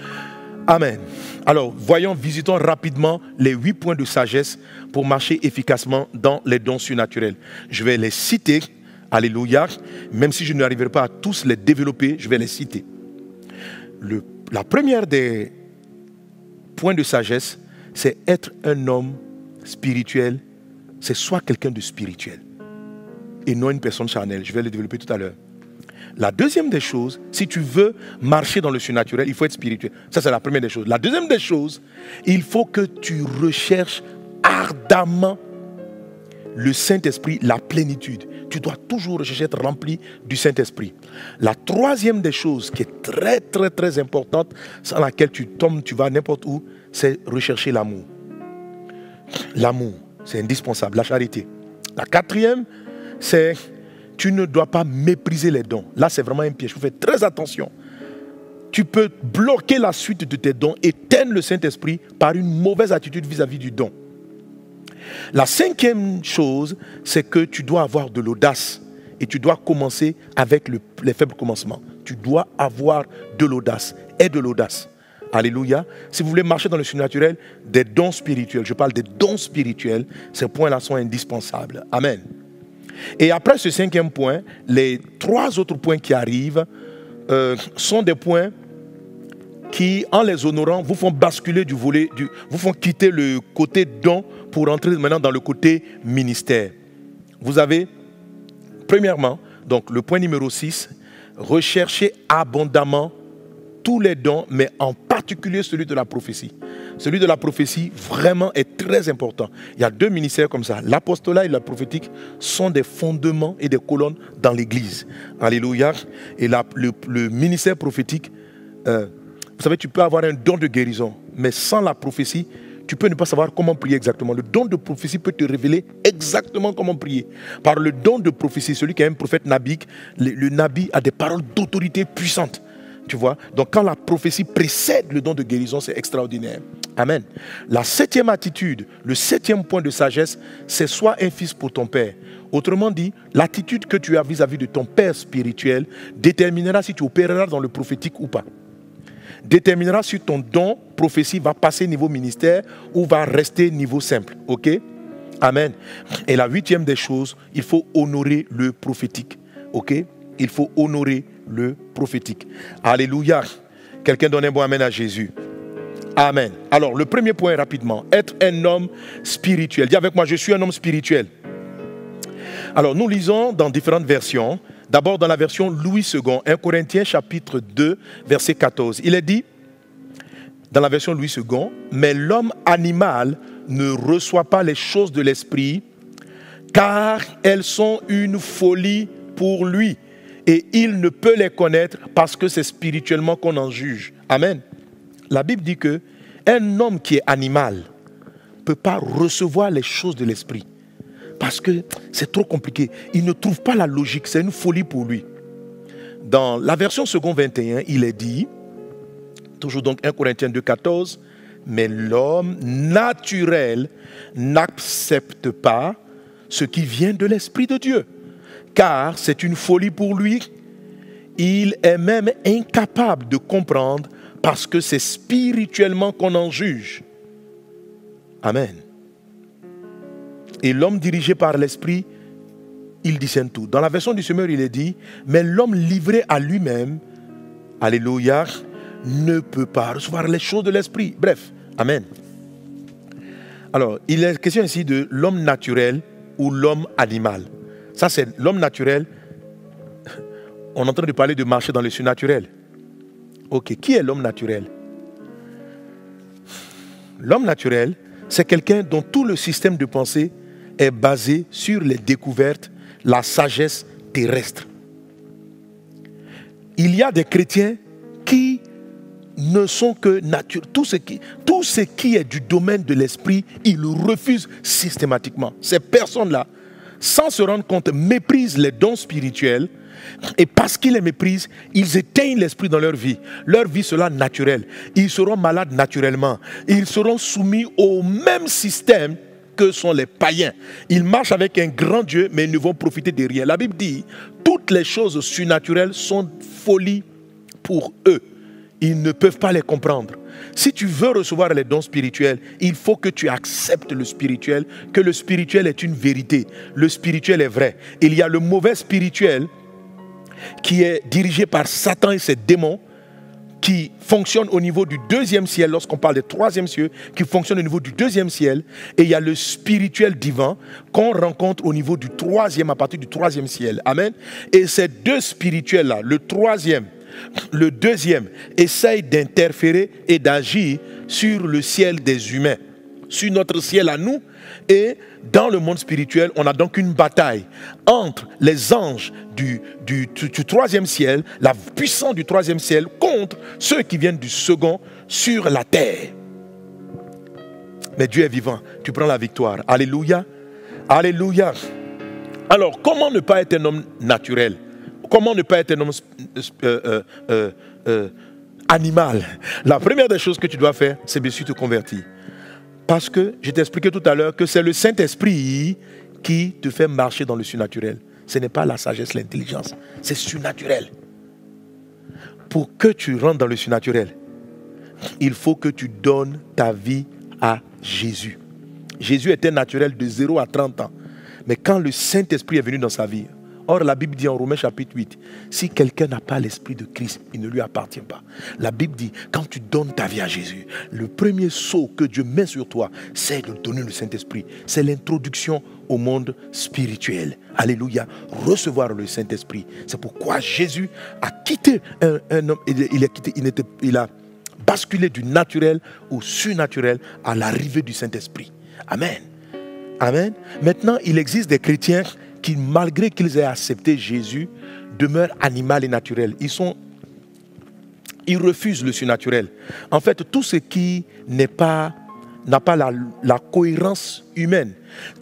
amen. Alors, visitons rapidement les 8 points de sagesse pour marcher efficacement dans les dons surnaturels. Je vais les citer. Alléluia. Même si je n'arriverai pas à tous les développer, je vais les citer. La première des points de sagesse, c'est être un homme spirituel. C'est soit quelqu'un de spirituel et non une personne charnelle. Je vais le développer tout à l'heure. La deuxième des choses, si tu veux marcher dans le surnaturel, il faut être spirituel. Ça, c'est la première des choses. La deuxième des choses, il faut que tu recherches ardemment le Saint-Esprit, la plénitude. Tu dois toujours rechercher être rempli du Saint-Esprit. La troisième des choses qui est très, très, très importante, sans laquelle tu tombes, tu vas n'importe où, c'est rechercher l'amour. L'amour, c'est indispensable, la charité. La quatrième, c'est tu ne dois pas mépriser les dons. Là, c'est vraiment un piège. Il faut faire très attention. Tu peux bloquer la suite de tes dons, éteindre le Saint-Esprit par une mauvaise attitude vis-à-vis du don. La cinquième chose, c'est que tu dois avoir de l'audace. Et tu dois commencer avec les faibles commencements. Tu dois avoir de l'audace. Et de l'audace. Alléluia. Si vous voulez marcher dans le surnaturel, des dons spirituels, je parle des dons spirituels, ces points-là sont indispensables. Amen. Et après ce cinquième point, les 3 autres points qui arrivent sont des points qui, en les honorant, vous font basculer du volet, vous font quitter le côté don pour entrer maintenant dans le côté ministère. Vous avez, premièrement, donc le point numéro 6, recherchez abondamment tous les dons, mais en particulier celui de la prophétie. Celui de la prophétie, vraiment, est très important. Il y a 2 ministères comme ça. L'apostolat et la prophétique sont des fondements et des colonnes dans l'Église. Alléluia. Et le ministère prophétique, vous savez, tu peux avoir un don de guérison, mais sans la prophétie, tu peux ne pas savoir comment prier exactement. Le don de prophétie peut te révéler exactement comment prier. Par le don de prophétie, celui qui est un prophète nabique, le nabi a des paroles d'autorité puissantes. Tu vois? Donc quand la prophétie précède le don de guérison, c'est extraordinaire. Amen. La 7e attitude, le 7e point de sagesse, c'est sois un fils pour ton père. Autrement dit, l'attitude que tu as vis-à-vis de ton père spirituel déterminera si tu opéreras dans le prophétique ou pas. Déterminera si ton don prophétie va passer niveau ministère ou va rester niveau simple. Ok? Amen. Et la 8e des choses, il faut honorer le prophétique. Ok? Il faut honorer le prophétique. Alléluia. Quelqu'un donne un bon amen à Jésus. Amen. Alors, le premier point rapidement. Être un homme spirituel. Dis avec moi, je suis un homme spirituel. Alors, nous lisons dans différentes versions. D'abord, dans la version Louis II, 1 Corinthiens chapitre 2, verset 14. Il est dit, dans la version Louis II, « Mais l'homme animal ne reçoit pas les choses de l'esprit, car elles sont une folie pour lui. Et il ne peut les connaître parce que c'est spirituellement qu'on en juge. » Amen. La Bible dit que un homme qui est animal ne peut pas recevoir les choses de l'esprit parce que c'est trop compliqué. Il ne trouve pas la logique, c'est une folie pour lui. Dans la version second 21, il est dit, toujours donc 1 Corinthiens 2, 14, « Mais l'homme naturel n'accepte pas ce qui vient de l'Esprit de Dieu. Car c'est une folie pour lui, il est même incapable de comprendre parce que c'est spirituellement qu'on en juge. » Amen. Et l'homme dirigé par l'esprit, il discerne tout. Dans la version du Semeur, il est dit, mais l'homme livré à lui-même, alléluia, ne peut pas recevoir les choses de l'esprit. Bref, amen. Alors, il est question ici de l'homme naturel ou l'homme animal. Ça, c'est l'homme naturel. On est en train de parler de marcher dans le surnaturel. Ok, qui est l'homme naturel? L'homme naturel, c'est quelqu'un dont tout le système de pensée est basé sur les découvertes, la sagesse terrestre. Il y a des chrétiens qui ne sont que nature. Tout ce qui est du domaine de l'esprit, ils le refusent systématiquement. Ces personnes-là, sans se rendre compte, méprisent les dons spirituels. Et parce qu'ils les méprisent, ils éteignent l'esprit dans leur vie. Leur vie sera naturelle. Ils seront malades naturellement. Ils seront soumis au même système que sont les païens. Ils marchent avec un grand Dieu, mais ils ne vont profiter de rien. La Bible dit, toutes les choses surnaturelles sont folie pour eux. Ils ne peuvent pas les comprendre. Si tu veux recevoir les dons spirituels, il faut que tu acceptes le spirituel, que le spirituel est une vérité. Le spirituel est vrai. Il y a le mauvais spirituel qui est dirigé par Satan et ses démons, qui fonctionne au niveau du deuxième ciel, lorsqu'on parle des troisième cieux, qui fonctionne au niveau du deuxième ciel, et il y a le spirituel divin qu'on rencontre au niveau du troisième, à partir du troisième ciel. Amen. Et ces deux spirituels-là, le troisième, le deuxième, essayent d'interférer et d'agir sur le ciel des humains, sur notre ciel à nous. Et dans le monde spirituel, on a donc une bataille entre les anges du troisième ciel, la puissance du troisième ciel, contre ceux qui viennent du second sur la terre. Mais Dieu est vivant, tu prends la victoire. Alléluia, alléluia. Alors, comment ne pas être un homme naturel? Comment ne pas être un homme animal? La première des choses que tu dois faire, c'est bien sûr te convertir. Parce que je t'ai expliqué tout à l'heure que c'est le Saint-Esprit qui te fait marcher dans le surnaturel. Ce n'est pas la sagesse, l'intelligence. C'est surnaturel. Pour que tu rentres dans le surnaturel, il faut que tu donnes ta vie à Jésus. Jésus était naturel de 0 à 30 ans. Mais quand le Saint-Esprit est venu dans sa vie, or la Bible dit en Romains chapitre 8, si quelqu'un n'a pas l'esprit de Christ, il ne lui appartient pas. La Bible dit, quand tu donnes ta vie à Jésus, le premier sceau que Dieu met sur toi, c'est de donner le Saint-Esprit. C'est l'introduction au monde spirituel. Alléluia. Recevoir le Saint-Esprit. C'est pourquoi Jésus a quitté un homme, il a basculé du naturel au surnaturel à l'arrivée du Saint-Esprit. Amen. Amen. Maintenant, il existe des chrétiens qui, malgré qu'ils aient accepté Jésus, demeurent animal et naturel. Ils refusent le surnaturel. En fait, tout ce qui n'a pas la cohérence humaine,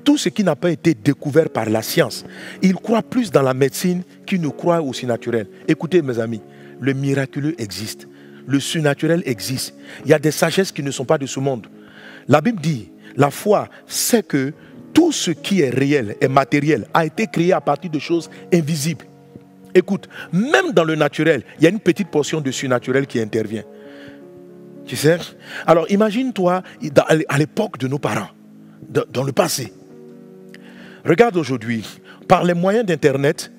tout ce qui n'a pas été découvert par la science, ils croient plus dans la médecine qu'ils ne croient au surnaturel. Écoutez mes amis, le miraculeux existe, le surnaturel existe. Il y a des sagesses qui ne sont pas de ce monde. La Bible dit, la foi, c'est que tout ce qui est réel et matériel a été créé à partir de choses invisibles. Écoute, même dans le naturel, il y a une petite portion de surnaturel qui intervient. Tu sais? Alors imagine-toi à l'époque de nos parents, dans le passé. Regarde aujourd'hui, par les moyens d'Internet,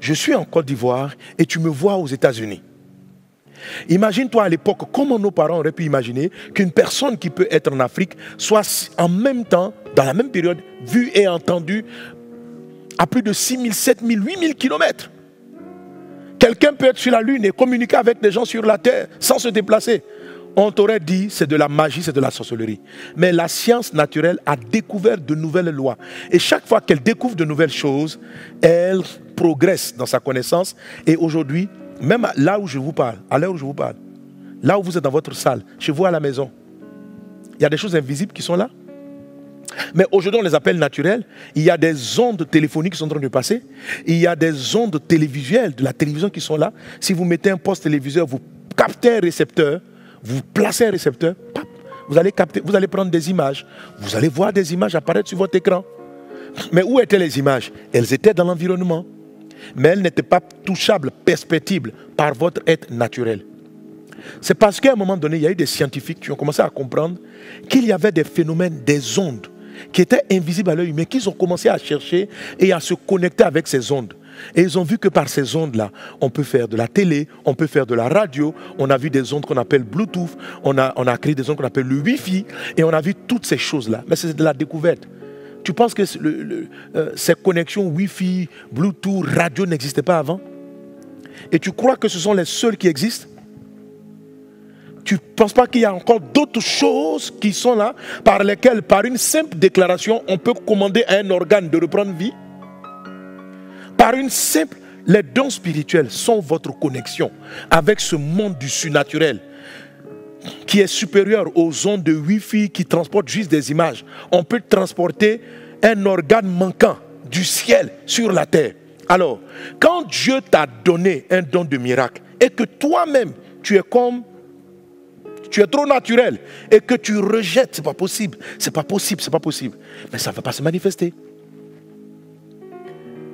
je suis en Côte d'Ivoire et tu me vois aux États-Unis. Imagine-toi à l'époque comment nos parents auraient pu imaginer qu'une personne qui peut être en Afrique soit en même temps, dans la même période, vue et entendue à plus de 6 000, 7 000, 8 000 kilomètres. Quelqu'un peut être sur la Lune et communiquer avec des gens sur la Terre sans se déplacer. On t'aurait dit c'est de la magie, c'est de la sorcellerie. Mais la science naturelle a découvert de nouvelles lois. Et chaque fois qu'elle découvre de nouvelles choses, elle progresse dans sa connaissance. Et aujourd'hui, même là où je vous parle, à l'heure où je vous parle, là où vous êtes dans votre salle, chez vous à la maison, il y a des choses invisibles qui sont là. Mais aujourd'hui, on les appelle naturelles. Il y a des ondes téléphoniques qui sont en train de passer. Il y a des ondes télévisuelles de la télévision qui sont là. Si vous mettez un poste téléviseur, vous captez un récepteur, vous placez un récepteur, pap, vous allez capter, vous allez prendre des images. Vous allez voir des images apparaître sur votre écran. Mais où étaient les images? Elles étaient dans l'environnement. Mais elles n'étaient pas touchables, perceptibles par votre être naturel. C'est parce qu'à un moment donné, il y a eu des scientifiques qui ont commencé à comprendre qu'il y avait des phénomènes, des ondes qui étaient invisibles à l'œil humain, qu'ils ont commencé à chercher et à se connecter avec ces ondes. Et ils ont vu que par ces ondes-là, on peut faire de la télé, on peut faire de la radio, on a vu des ondes qu'on appelle Bluetooth, on a créé des ondes qu'on appelle le Wi-Fi, et on a vu toutes ces choses-là. Mais c'est de la découverte. Tu penses que ces connexions Wi-Fi, Bluetooth, radio n'existaient pas avant? Et tu crois que ce sont les seuls qui existent? Tu ne penses pas qu'il y a encore d'autres choses qui sont là, par lesquelles, par une simple déclaration, on peut commander à un organe de reprendre vie? Par une simple... Les dons spirituels sont votre connexion avec ce monde du surnaturel qui est supérieur aux ondes de Wi-Fi qui transportent juste des images. On peut transporter un organe manquant du ciel sur la terre. Alors, quand Dieu t'a donné un don de miracle et que toi-même, tu es comme... tu es trop naturel et que tu rejettes, c'est pas possible, c'est pas possible, c'est pas possible. Mais ça ne va pas se manifester.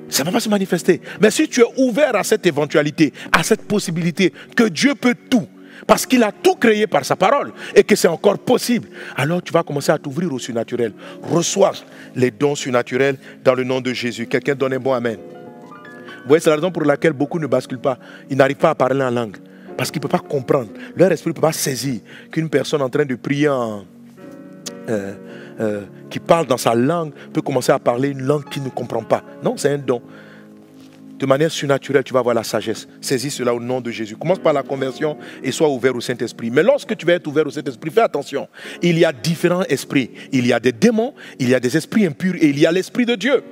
Ça ne va pas se manifester. Mais si tu es ouvert à cette éventualité, à cette possibilité que Dieu peut tout, parce qu'il a tout créé par sa parole et que c'est encore possible, alors tu vas commencer à t'ouvrir au surnaturel. Reçois les dons surnaturels dans le nom de Jésus. Quelqu'un donne un bon amen. Vous voyez, c'est la raison pour laquelle beaucoup ne basculent pas. Ils n'arrivent pas à parler en langue. Parce qu'ils ne peuvent pas comprendre. Leur esprit ne peut pas saisir qu'une personne en train de prier qui parle dans sa langue peut commencer à parler une langue qu'il ne comprend pas. Non, c'est un don. De manière surnaturelle, tu vas avoir la sagesse. Saisis cela au nom de Jésus. Commence par la conversion et sois ouvert au Saint-Esprit. Mais lorsque tu vas être ouvert au Saint-Esprit, fais attention. Il y a différents esprits. Il y a des démons, il y a des esprits impurs et il y a l'Esprit de Dieu.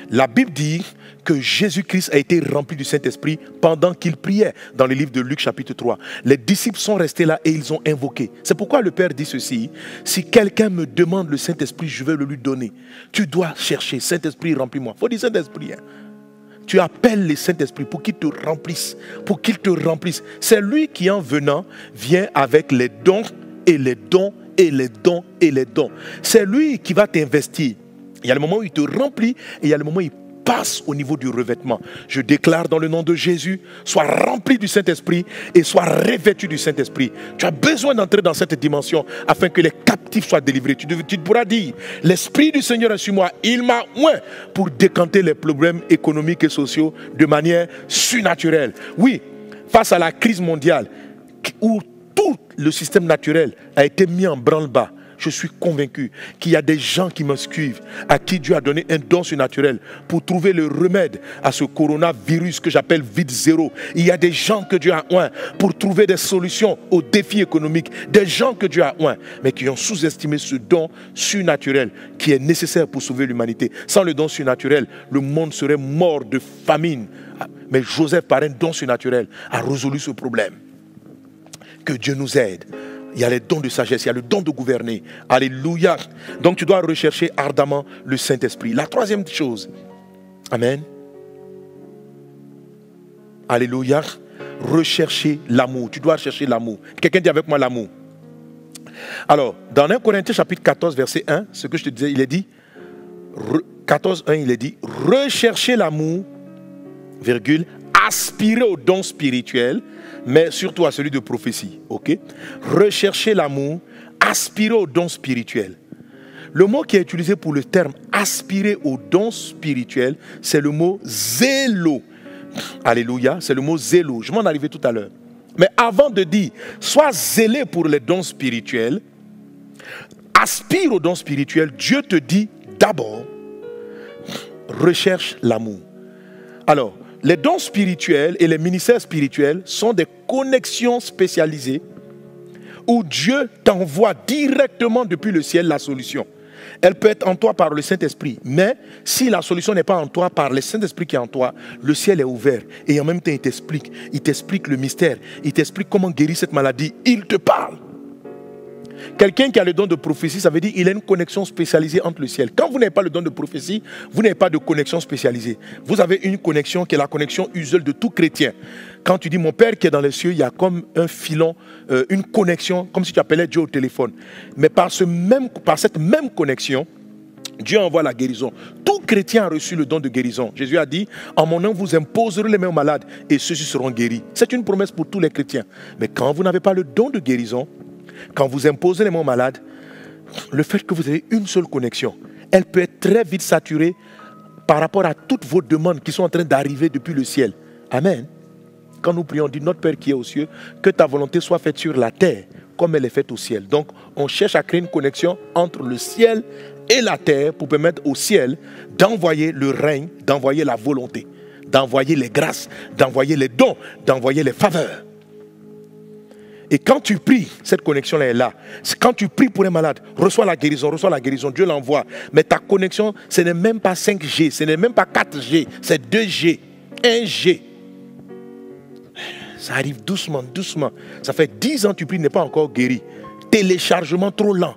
La Bible dit que Jésus-Christ a été rempli du Saint-Esprit pendant qu'il priait dans le livre de Luc chapitre 3. Les disciples sont restés là et ils ont invoqué. C'est pourquoi le Père dit ceci: si quelqu'un me demande le Saint-Esprit, je vais le lui donner. Tu dois chercher, Saint-Esprit, remplis-moi. Il faut dire Saint-Esprit. Tu appelles le Saint-Esprit pour qu'il te remplisse. Pour qu'il te remplisse. C'est lui qui, en venant, vient avec les dons et les dons et les dons et les dons. C'est lui qui va t'investir. Il y a le moment où il te remplit et il y a le moment où il passe au niveau du revêtement. Je déclare dans le nom de Jésus, sois rempli du Saint-Esprit et sois revêtu du Saint-Esprit. Tu as besoin d'entrer dans cette dimension afin que les captifs soient délivrés. Tu pourras dire, l'Esprit du Seigneur est sur moi. Il m'a oint pour décanter les problèmes économiques et sociaux de manière surnaturelle. Oui, face à la crise mondiale où tout le système naturel a été mis en branle-bas, je suis convaincu qu'il y a des gens qui me suivent, à qui Dieu a donné un don surnaturel pour trouver le remède à ce coronavirus que j'appelle vide zéro. Il y a des gens que Dieu a oint pour trouver des solutions aux défis économiques. Des gens que Dieu a oint, mais qui ont sous-estimé ce don surnaturel qui est nécessaire pour sauver l'humanité. Sans le don surnaturel, le monde serait mort de famine. Mais Joseph, par un don surnaturel, a résolu ce problème. Que Dieu nous aide. Il y a les dons de sagesse, il y a le don de gouverner. Alléluia. Donc tu dois rechercher ardemment le Saint-Esprit. La troisième chose. Amen. Alléluia. Rechercher l'amour. Tu dois rechercher l'amour. Quelqu'un dit avec moi l'amour. Alors, dans 1 Corinthiens chapitre 14, verset 1, ce que je te disais, il est dit, 14, 1, il est dit, rechercher l'amour, virgule, aspirer aux dons spirituels, mais surtout à celui de prophétie. Ok? Rechercher l'amour, aspirer aux dons spirituels. Le mot qui est utilisé pour le terme aspirer aux dons spirituels, c'est le mot zélo. Alléluia, c'est le mot zélo. Je m'en arrivais tout à l'heure. Mais avant de dire, sois zélé pour les dons spirituels, aspire aux dons spirituels, Dieu te dit d'abord, recherche l'amour. Alors, les dons spirituels et les ministères spirituels sont des connexions spécialisées où Dieu t'envoie directement depuis le ciel la solution. Elle peut être en toi par le Saint-Esprit, mais si la solution n'est pas en toi par le Saint-Esprit qui est en toi, le ciel est ouvert et en même temps il t'explique le mystère, il t'explique comment guérir cette maladie, il te parle. Quelqu'un qui a le don de prophétie, ça veut dire qu'il a une connexion spécialisée entre le ciel. Quand vous n'avez pas le don de prophétie, vous n'avez pas de connexion spécialisée. Vous avez une connexion qui est la connexion usuelle de tout chrétien. Quand tu dis mon Père qui est dans les cieux, il y a comme un filon, une connexion, comme si tu appelais Dieu au téléphone. Mais par cette même connexion, Dieu envoie la guérison. Tout chrétien a reçu le don de guérison. Jésus a dit, en mon nom vous imposerez les mains aux malades et ceux-ci seront guéris. C'est une promesse pour tous les chrétiens. Mais quand vous n'avez pas le don de guérison, quand vous imposez les mains aux malades, le fait que vous avez une seule connexion, elle peut être très vite saturée par rapport à toutes vos demandes qui sont en train d'arriver depuis le ciel. Amen. Quand nous prions, on dit notre Père qui est aux cieux, que ta volonté soit faite sur la terre comme elle est faite au ciel. Donc, on cherche à créer une connexion entre le ciel et la terre pour permettre au ciel d'envoyer le règne, d'envoyer la volonté, d'envoyer les grâces, d'envoyer les dons, d'envoyer les faveurs. Et quand tu pries, cette connexion-là est là. Quand tu pries pour un malade, reçois la guérison, Dieu l'envoie. Mais ta connexion, ce n'est même pas 5G, ce n'est même pas 4G, c'est 2G, 1G. Ça arrive doucement, doucement. Ça fait 10 ans que tu pries, tu n'es pas encore guéri. Téléchargement trop lent.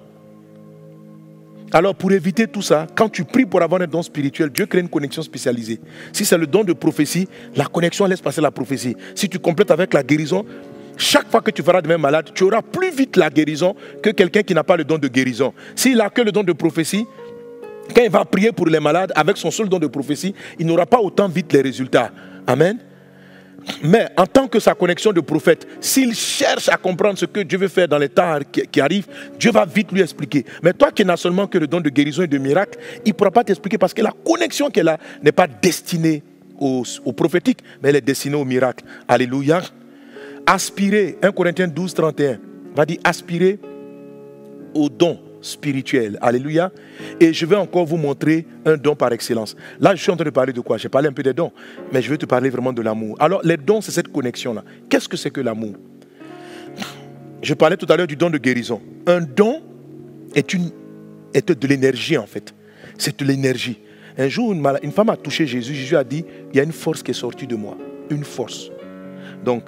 Alors pour éviter tout ça, quand tu pries pour avoir un don spirituel, Dieu crée une connexion spécialisée. Si c'est le don de prophétie, la connexion laisse passer la prophétie. Si tu complètes avec la guérison, chaque fois que tu verras demain malade, tu auras plus vite la guérison que quelqu'un qui n'a pas le don de guérison. S'il n'a que le don de prophétie, quand il va prier pour les malades avec son seul don de prophétie, il n'aura pas autant vite les résultats. Amen. Mais en tant que sa connexion de prophète, s'il cherche à comprendre ce que Dieu veut faire dans les temps qui arrivent, Dieu va vite lui expliquer. Mais toi qui n'as seulement que le don de guérison et de miracle, il ne pourra pas t'expliquer parce que la connexion qu'elle a n'est pas destinée au prophétique, mais elle est destinée au miracle. Alléluia. Aspirer, 1 Corinthiens 12, 31, va dire aspirer au don spirituel. Alléluia. Et je vais encore vous montrer un don par excellence. Là, je suis en train de parler de quoi? J'ai parlé un peu des dons, mais je vais te parler vraiment de l'amour. Alors, les dons, c'est cette connexion-là. Qu'est-ce que c'est que l'amour? Je parlais tout à l'heure du don de guérison. Un don est de l'énergie, en fait. C'est de l'énergie. Un jour, une femme a touché Jésus. Jésus a dit, il y a une force qui est sortie de moi. Une force. Donc,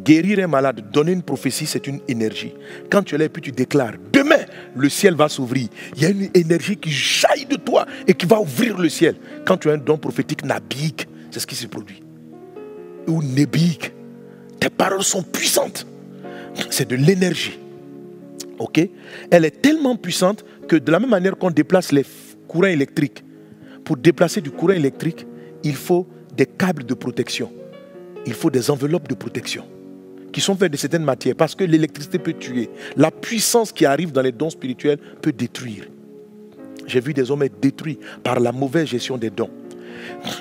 guérir un malade, donner une prophétie, c'est une énergie. Quand tu es là et puis tu déclares, demain, le ciel va s'ouvrir. Il y a une énergie qui jaillit de toi et qui va ouvrir le ciel. Quand tu as un don prophétique nabique, c'est ce qui se produit. Ou nébique. Tes paroles sont puissantes. C'est de l'énergie. Ok? Elle est tellement puissante que de la même manière qu'on déplace les courants électriques, pour déplacer du courant électrique, il faut des câbles de protection. Il faut des enveloppes de protection qui sont faites de certaines matières parce que l'électricité peut tuer. La puissance qui arrive dans les dons spirituels peut détruire. J'ai vu des hommes être détruits par la mauvaise gestion des dons.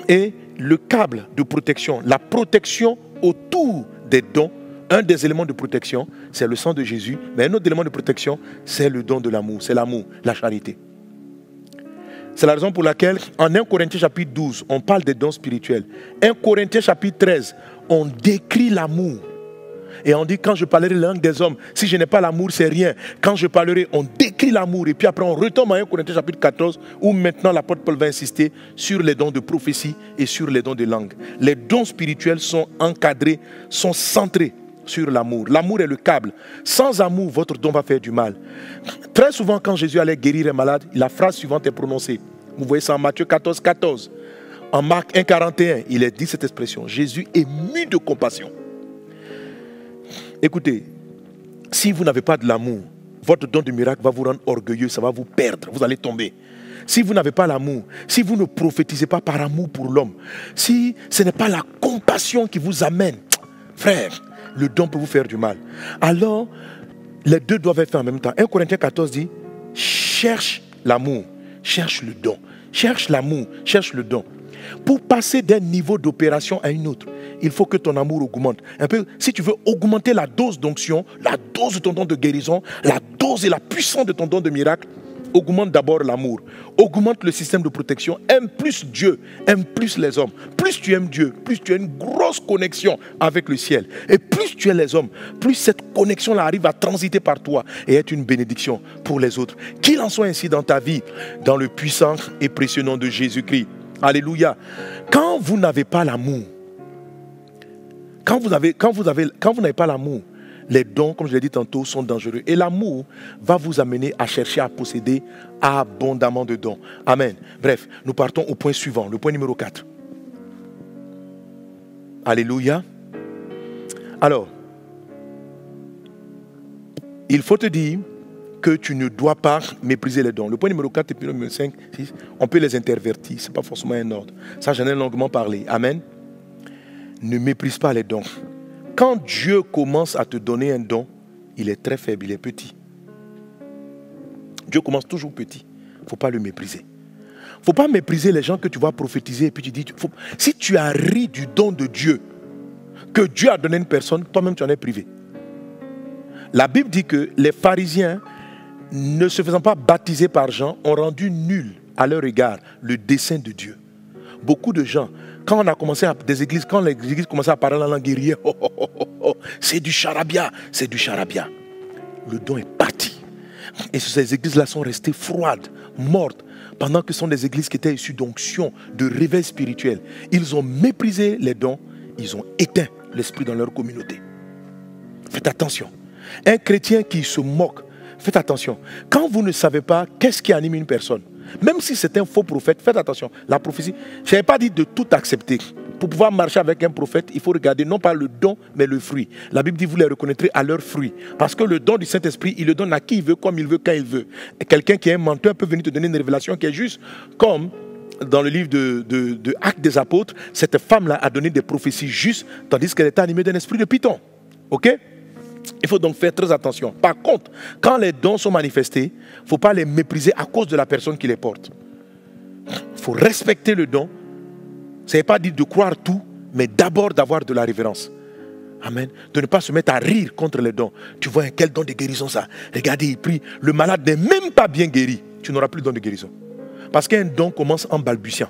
Et le câble de protection, la protection autour des dons, un des éléments de protection, c'est le sang de Jésus, mais un autre élément de protection, c'est le don de l'amour, c'est l'amour, la charité. C'est la raison pour laquelle, en 1 Corinthiens chapitre 12, on parle des dons spirituels. 1 Corinthiens chapitre 13, on décrit l'amour. Et on dit, quand je parlerai la langue des hommes, si je n'ai pas l'amour, c'est rien. Quand je parlerai, on décrit l'amour. Et puis après, on retombe en 1 Corinthiens chapitre 14, où maintenant l'apôtre Paul va insister sur les dons de prophétie et sur les dons de langue. Les dons spirituels sont encadrés, sont centrés sur l'amour. L'amour est le câble. Sans amour, votre don va faire du mal. Très souvent, quand Jésus allait guérir un malade, la phrase suivante est prononcée. Vous voyez ça en Matthieu 14, 14. En Marc 1, 41, il est dit cette expression. Jésus est mu de compassion. Écoutez, si vous n'avez pas de l'amour, votre don de miracle va vous rendre orgueilleux, ça va vous perdre, vous allez tomber. Si vous n'avez pas l'amour, si vous ne prophétisez pas par amour pour l'homme, si ce n'est pas la compassion qui vous amène, frère, le don peut vous faire du mal. Alors, les deux doivent être faits en même temps. 1 Corinthiens 14 dit, cherche l'amour, cherche le don. Cherche l'amour, cherche le don. Pour passer d'un niveau d'opération à un autre, il faut que ton amour augmente. Un peu, si tu veux augmenter la dose d'onction, la dose de ton don de guérison, la dose et la puissance de ton don de miracle, augmente d'abord l'amour. Augmente le système de protection. Aime plus Dieu, aime plus les hommes. Plus tu aimes Dieu, plus tu as une grosse connexion avec le ciel. Et plus tu aimes les hommes, plus cette connexion-là arrive à transiter par toi et être une bénédiction pour les autres. Qu'il en soit ainsi dans ta vie, dans le puissant et précieux nom de Jésus-Christ. Alléluia. Quand vous n'avez pas l'amour, quand vous n'avez pas l'amour, les dons, comme je l'ai dit tantôt, sont dangereux. Et l'amour va vous amener à chercher à posséder abondamment de dons. Amen. Bref, nous partons au point suivant, le point numéro 4. Alléluia. Alors, il faut te dire que tu ne dois pas mépriser les dons. Le point numéro 4 et puis le numéro 5, 6, on peut les intervertir. Ce n'est pas forcément un ordre. Ça, j'en ai longuement parlé. Amen. Ne méprise pas les dons. Quand Dieu commence à te donner un don, il est très faible, il est petit. Dieu commence toujours petit. Il ne faut pas le mépriser. Il ne faut pas mépriser les gens que tu vas prophétiser et puis tu dis, si tu as ri du don de Dieu, que Dieu a donné à une personne, toi-même tu en es privé. La Bible dit que les pharisiens, ne se faisant pas baptiser par Jean, ont rendu nul à leur égard le dessein de Dieu. Beaucoup de gens, quand on a commencé à des églises, quand les églises commençaient à parler en langue guerrière, c'est du charabia, c'est du charabia. Le don est parti. Et ces églises-là sont restées froides, mortes, pendant que ce sont des églises qui étaient issues d'onction, de réveil spirituel. Ils ont méprisé les dons, ils ont éteint l'esprit dans leur communauté. Faites attention. Un chrétien qui se moque, faites attention. Quand vous ne savez pas qu'est-ce qui anime une personne, même si c'est un faux prophète, faites attention. La prophétie, je n'avais pas dit de tout accepter. pour pouvoir marcher avec un prophète, il faut regarder non pas le don, mais le fruit. La Bible dit, vous les reconnaîtrez à leurs fruits. Parce que le don du Saint-Esprit, il le donne à qui il veut, comme il veut, quand il veut. Et quelqu'un qui est un menteur peut venir te donner une révélation qui est juste, comme dans le livre de Actes des Apôtres, cette femme-là a donné des prophéties justes, tandis qu'elle était animée d'un esprit de python. Ok? Il faut donc faire très attention. Par contre, quand les dons sont manifestés, il ne faut pas les mépriser à cause de la personne qui les porte. Il faut respecter le don. Ce n'est pas dit de croire tout, mais d'abord d'avoir de la révérence. Amen. De ne pas se mettre à rire contre les dons. Tu vois, quel don de guérison ça? Regardez, il prie. Le malade n'est même pas bien guéri. Tu n'auras plus de don de guérison. Parce qu'un don commence en balbutiant.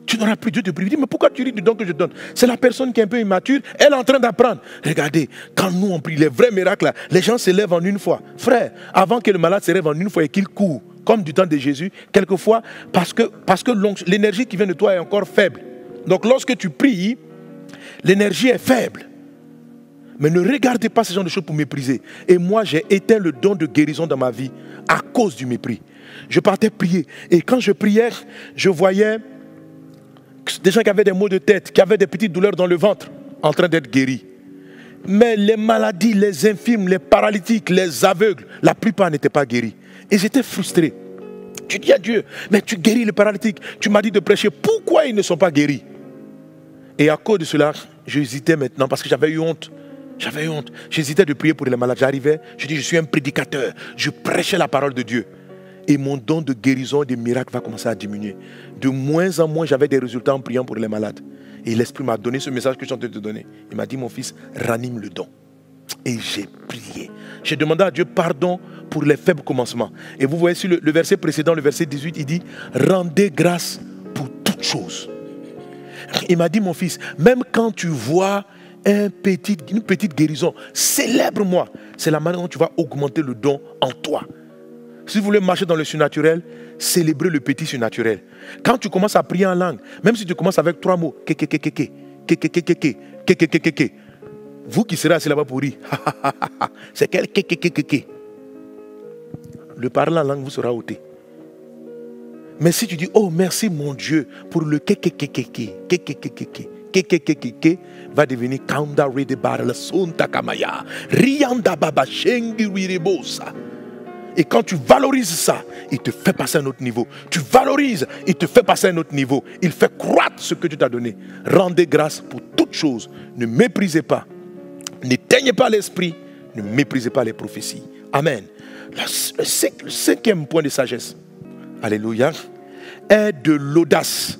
Tu n'auras plus, Dieu te prie. Mais pourquoi tu ris du don que je donne? C'est la personne qui est un peu immature, elle est en train d'apprendre. Regardez, quand nous on prie les vrais miracles, là, les gens se lèvent en une fois. Frère, avant que le malade se lève en une fois et qu'il court, comme du temps de Jésus, quelquefois, parce que l'énergie qui vient de toi est encore faible. Donc lorsque tu pries, l'énergie est faible. Mais ne regardez pas ce genre de choses pour mépriser. Et moi, j'ai éteint le don de guérison dans ma vie à cause du mépris. Je partais prier. Et quand je priais, je voyais des gens qui avaient des maux de tête, qui avaient des petites douleurs dans le ventre, en train d'être guéris. Mais les maladies, les infirmes, les paralytiques, les aveugles, la plupart n'étaient pas guéris. Et j'étais frustré. Tu dis à Dieu, mais tu guéris les paralytiques. Tu m'as dit de prêcher. Pourquoi ils ne sont pas guéris? Et à cause de cela, j'hésitais maintenant parce que j'avais eu honte. J'avais eu honte. J'hésitais de prier pour les malades. J'arrivais, je dis, je suis un prédicateur. Je prêchais la parole de Dieu. Et mon don de guérison et de miracles va commencer à diminuer. De moins en moins, j'avais des résultats en priant pour les malades. Et l'Esprit m'a donné ce message que je suis en train de te donner. Il m'a dit, mon fils, ranime le don. Et j'ai prié. J'ai demandé à Dieu pardon pour les faibles commencements. Et vous voyez sur le verset précédent, le verset 18, il dit, rendez grâce pour toutes choses. Il m'a dit, mon fils, même quand tu vois une petite guérison, célèbre-moi. C'est la manière dont tu vas augmenter le don en toi. Si vous voulez marcher dans le surnaturel, célébrez le petit surnaturel. Quand tu commences à prier en langue, même si tu commences avec 3 mots, vous qui serez assis là-bas pour rire, c'est quel le parler en langue vous sera ôté. Mais si tu dis, oh merci mon Dieu pour le va devenir Kanda Rede Barla Sunta Kamaya Rianda Baba Shengi Wirebosa. Et quand tu valorises ça, il te fait passer à un autre niveau. Tu valorises, il te fait passer à un autre niveau. Il fait croître ce que tu t'as donné. Rendez grâce pour toutes choses. Ne méprisez pas. N'éteignez pas l'esprit. Ne méprisez pas les prophéties. Amen. Le cinquième point de sagesse, alléluia, est de l'audace.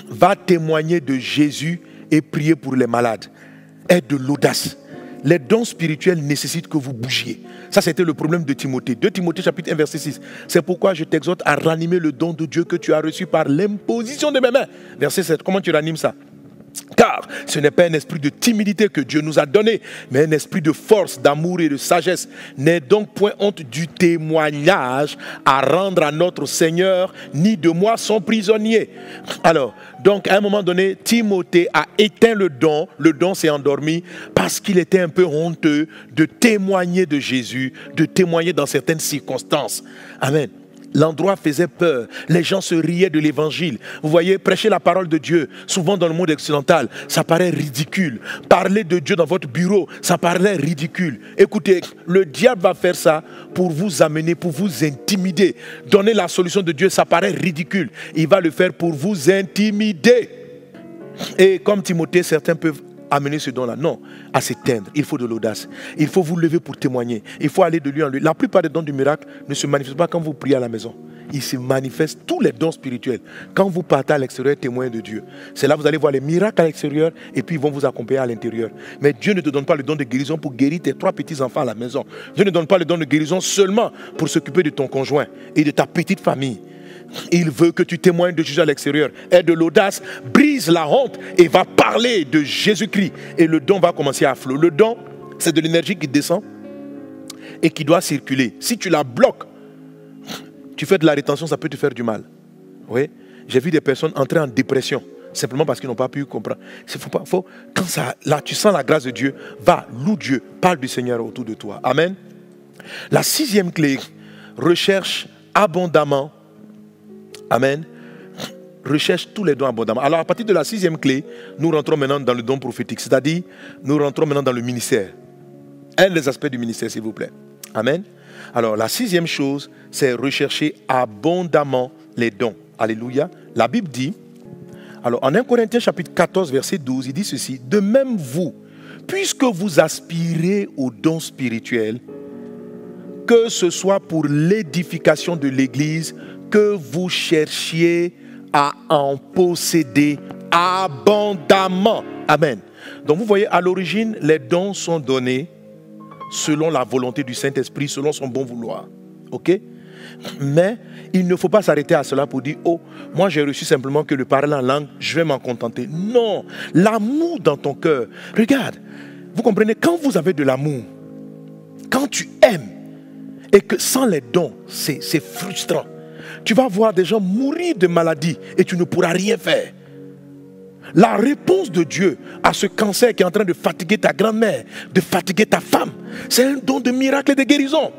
Va témoigner de Jésus et prier pour les malades. Est de l'audace. Les dons spirituels nécessitent que vous bougiez. Ça, c'était le problème de Timothée. 2 Timothée chapitre 1 verset 6. C'est pourquoi je t'exhorte à ranimer le don de Dieu que tu as reçu par l'imposition de mes mains. Verset 7. Comment tu ranimes ça? Car ce n'est pas un esprit de timidité que Dieu nous a donné, mais un esprit de force, d'amour et de sagesse. N'aie donc point honte du témoignage à rendre à notre Seigneur, ni de moi son prisonnier. Alors, donc à un moment donné, Timothée a éteint le don s'est endormi parce qu'il était un peu honteux de témoigner de Jésus, de témoigner dans certaines circonstances. Amen. L'endroit faisait peur. Les gens se riaient de l'évangile. Vous voyez, prêcher la parole de Dieu, souvent dans le monde occidental, ça paraît ridicule. Parler de Dieu dans votre bureau, ça paraît ridicule. Écoutez, le diable va faire ça pour vous amener, pour vous intimider. Donner la solution de Dieu, ça paraît ridicule. Il va le faire pour vous intimider. Et comme Timothée, certains peuvent amener ce don-là. Non, à s'éteindre. Il faut de l'audace. Il faut vous lever pour témoigner. Il faut aller de lui en lui. La plupart des dons du miracle ne se manifestent pas quand vous priez à la maison. Ils se manifestent, tous les dons spirituels, quand vous partez à l'extérieur témoin de Dieu. C'est là que vous allez voir les miracles à l'extérieur et puis ils vont vous accompagner à l'intérieur. Mais Dieu ne te donne pas le don de guérison pour guérir tes 3 petits-enfants à la maison. Dieu ne donne pas le don de guérison seulement pour s'occuper de ton conjoint et de ta petite famille. Il veut que tu témoignes de Jésus à l'extérieur. Aie de l'audace, brise la honte et va parler de Jésus-Christ. Et le don va commencer à flot. Le don, c'est de l'énergie qui descend et qui doit circuler. Si tu la bloques, tu fais de la rétention, ça peut te faire du mal. Oui? J'ai vu des personnes entrer en dépression simplement parce qu'ils n'ont pas pu comprendre. Quand ça, là, tu sens la grâce de Dieu, va, loue Dieu, parle du Seigneur autour de toi. Amen. La 6e clé, recherche abondamment. Amen. recherche tous les dons abondamment. Alors à partir de la 6e clé, nous rentrons maintenant dans le don prophétique. C'est-à-dire, nous rentrons maintenant dans le ministère. Un des aspects du ministère, s'il vous plaît. Amen. Alors la 6e chose, c'est rechercher abondamment les dons. Alléluia. La Bible dit, alors en 1 Corinthiens chapitre 14, verset 12, il dit ceci. De même vous, puisque vous aspirez aux dons spirituels, que ce soit pour l'édification de l'Église, que vous cherchiez à en posséder abondamment. Amen. Donc vous voyez, à l'origine, les dons sont donnés selon la volonté du Saint-Esprit, selon son bon vouloir. Ok? Mais il ne faut pas s'arrêter à cela pour dire, oh, moi j'ai reçu simplement que le parler en langue, je vais m'en contenter. Non, l'amour dans ton cœur. Regarde, vous comprenez, quand vous avez de l'amour, quand tu aimes, et que sans les dons, c'est frustrant. Tu vas voir des gens mourir de maladie et tu ne pourras rien faire. La réponse de Dieu à ce cancer qui est en train de fatiguer ta grand-mère, de fatiguer ta femme, c'est un don de miracle et de guérison.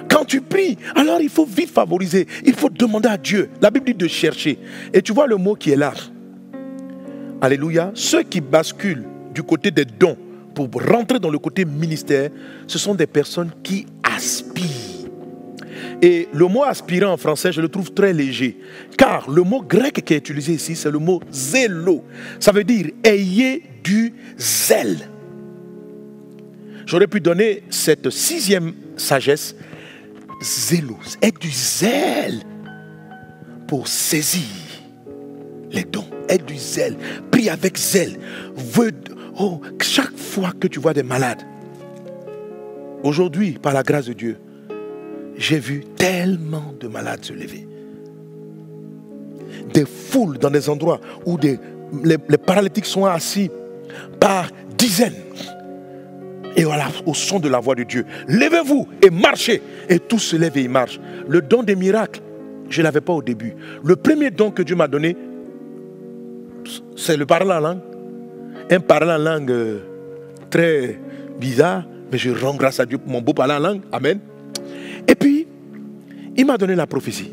Quand tu pries, alors il faut vite favoriser. Il faut demander à Dieu. La Bible dit de chercher. Et tu vois le mot qui est là. Alléluia. Ceux qui basculent du côté des dons pour rentrer dans le côté ministère, ce sont des personnes qui aspirent. Et le mot aspirant en français, je le trouve très léger. Car le mot grec qui est utilisé ici, c'est le mot zélo. Ça veut dire ayez du zèle. J'aurais pu donner cette 6e sagesse. Zélo. Aie du zèle pour saisir les dons. Aie du zèle. Prie avec zèle. Chaque fois que tu vois des malades, aujourd'hui, par la grâce de Dieu, j'ai vu tellement de malades se lever. Des foules dans des endroits où les paralytiques sont assis par dizaines. Et voilà, au son de la voix de Dieu, levez-vous et marchez. Et tous se lèvent et ils marchent. Le don des miracles, je ne l'avais pas au début. Le premier don que Dieu m'a donné, c'est le parler en langue. Un parler en langue très bizarre, mais je rends grâce à Dieu pour mon beau parler en langue. Amen. Et puis, il m'a donné la prophétie.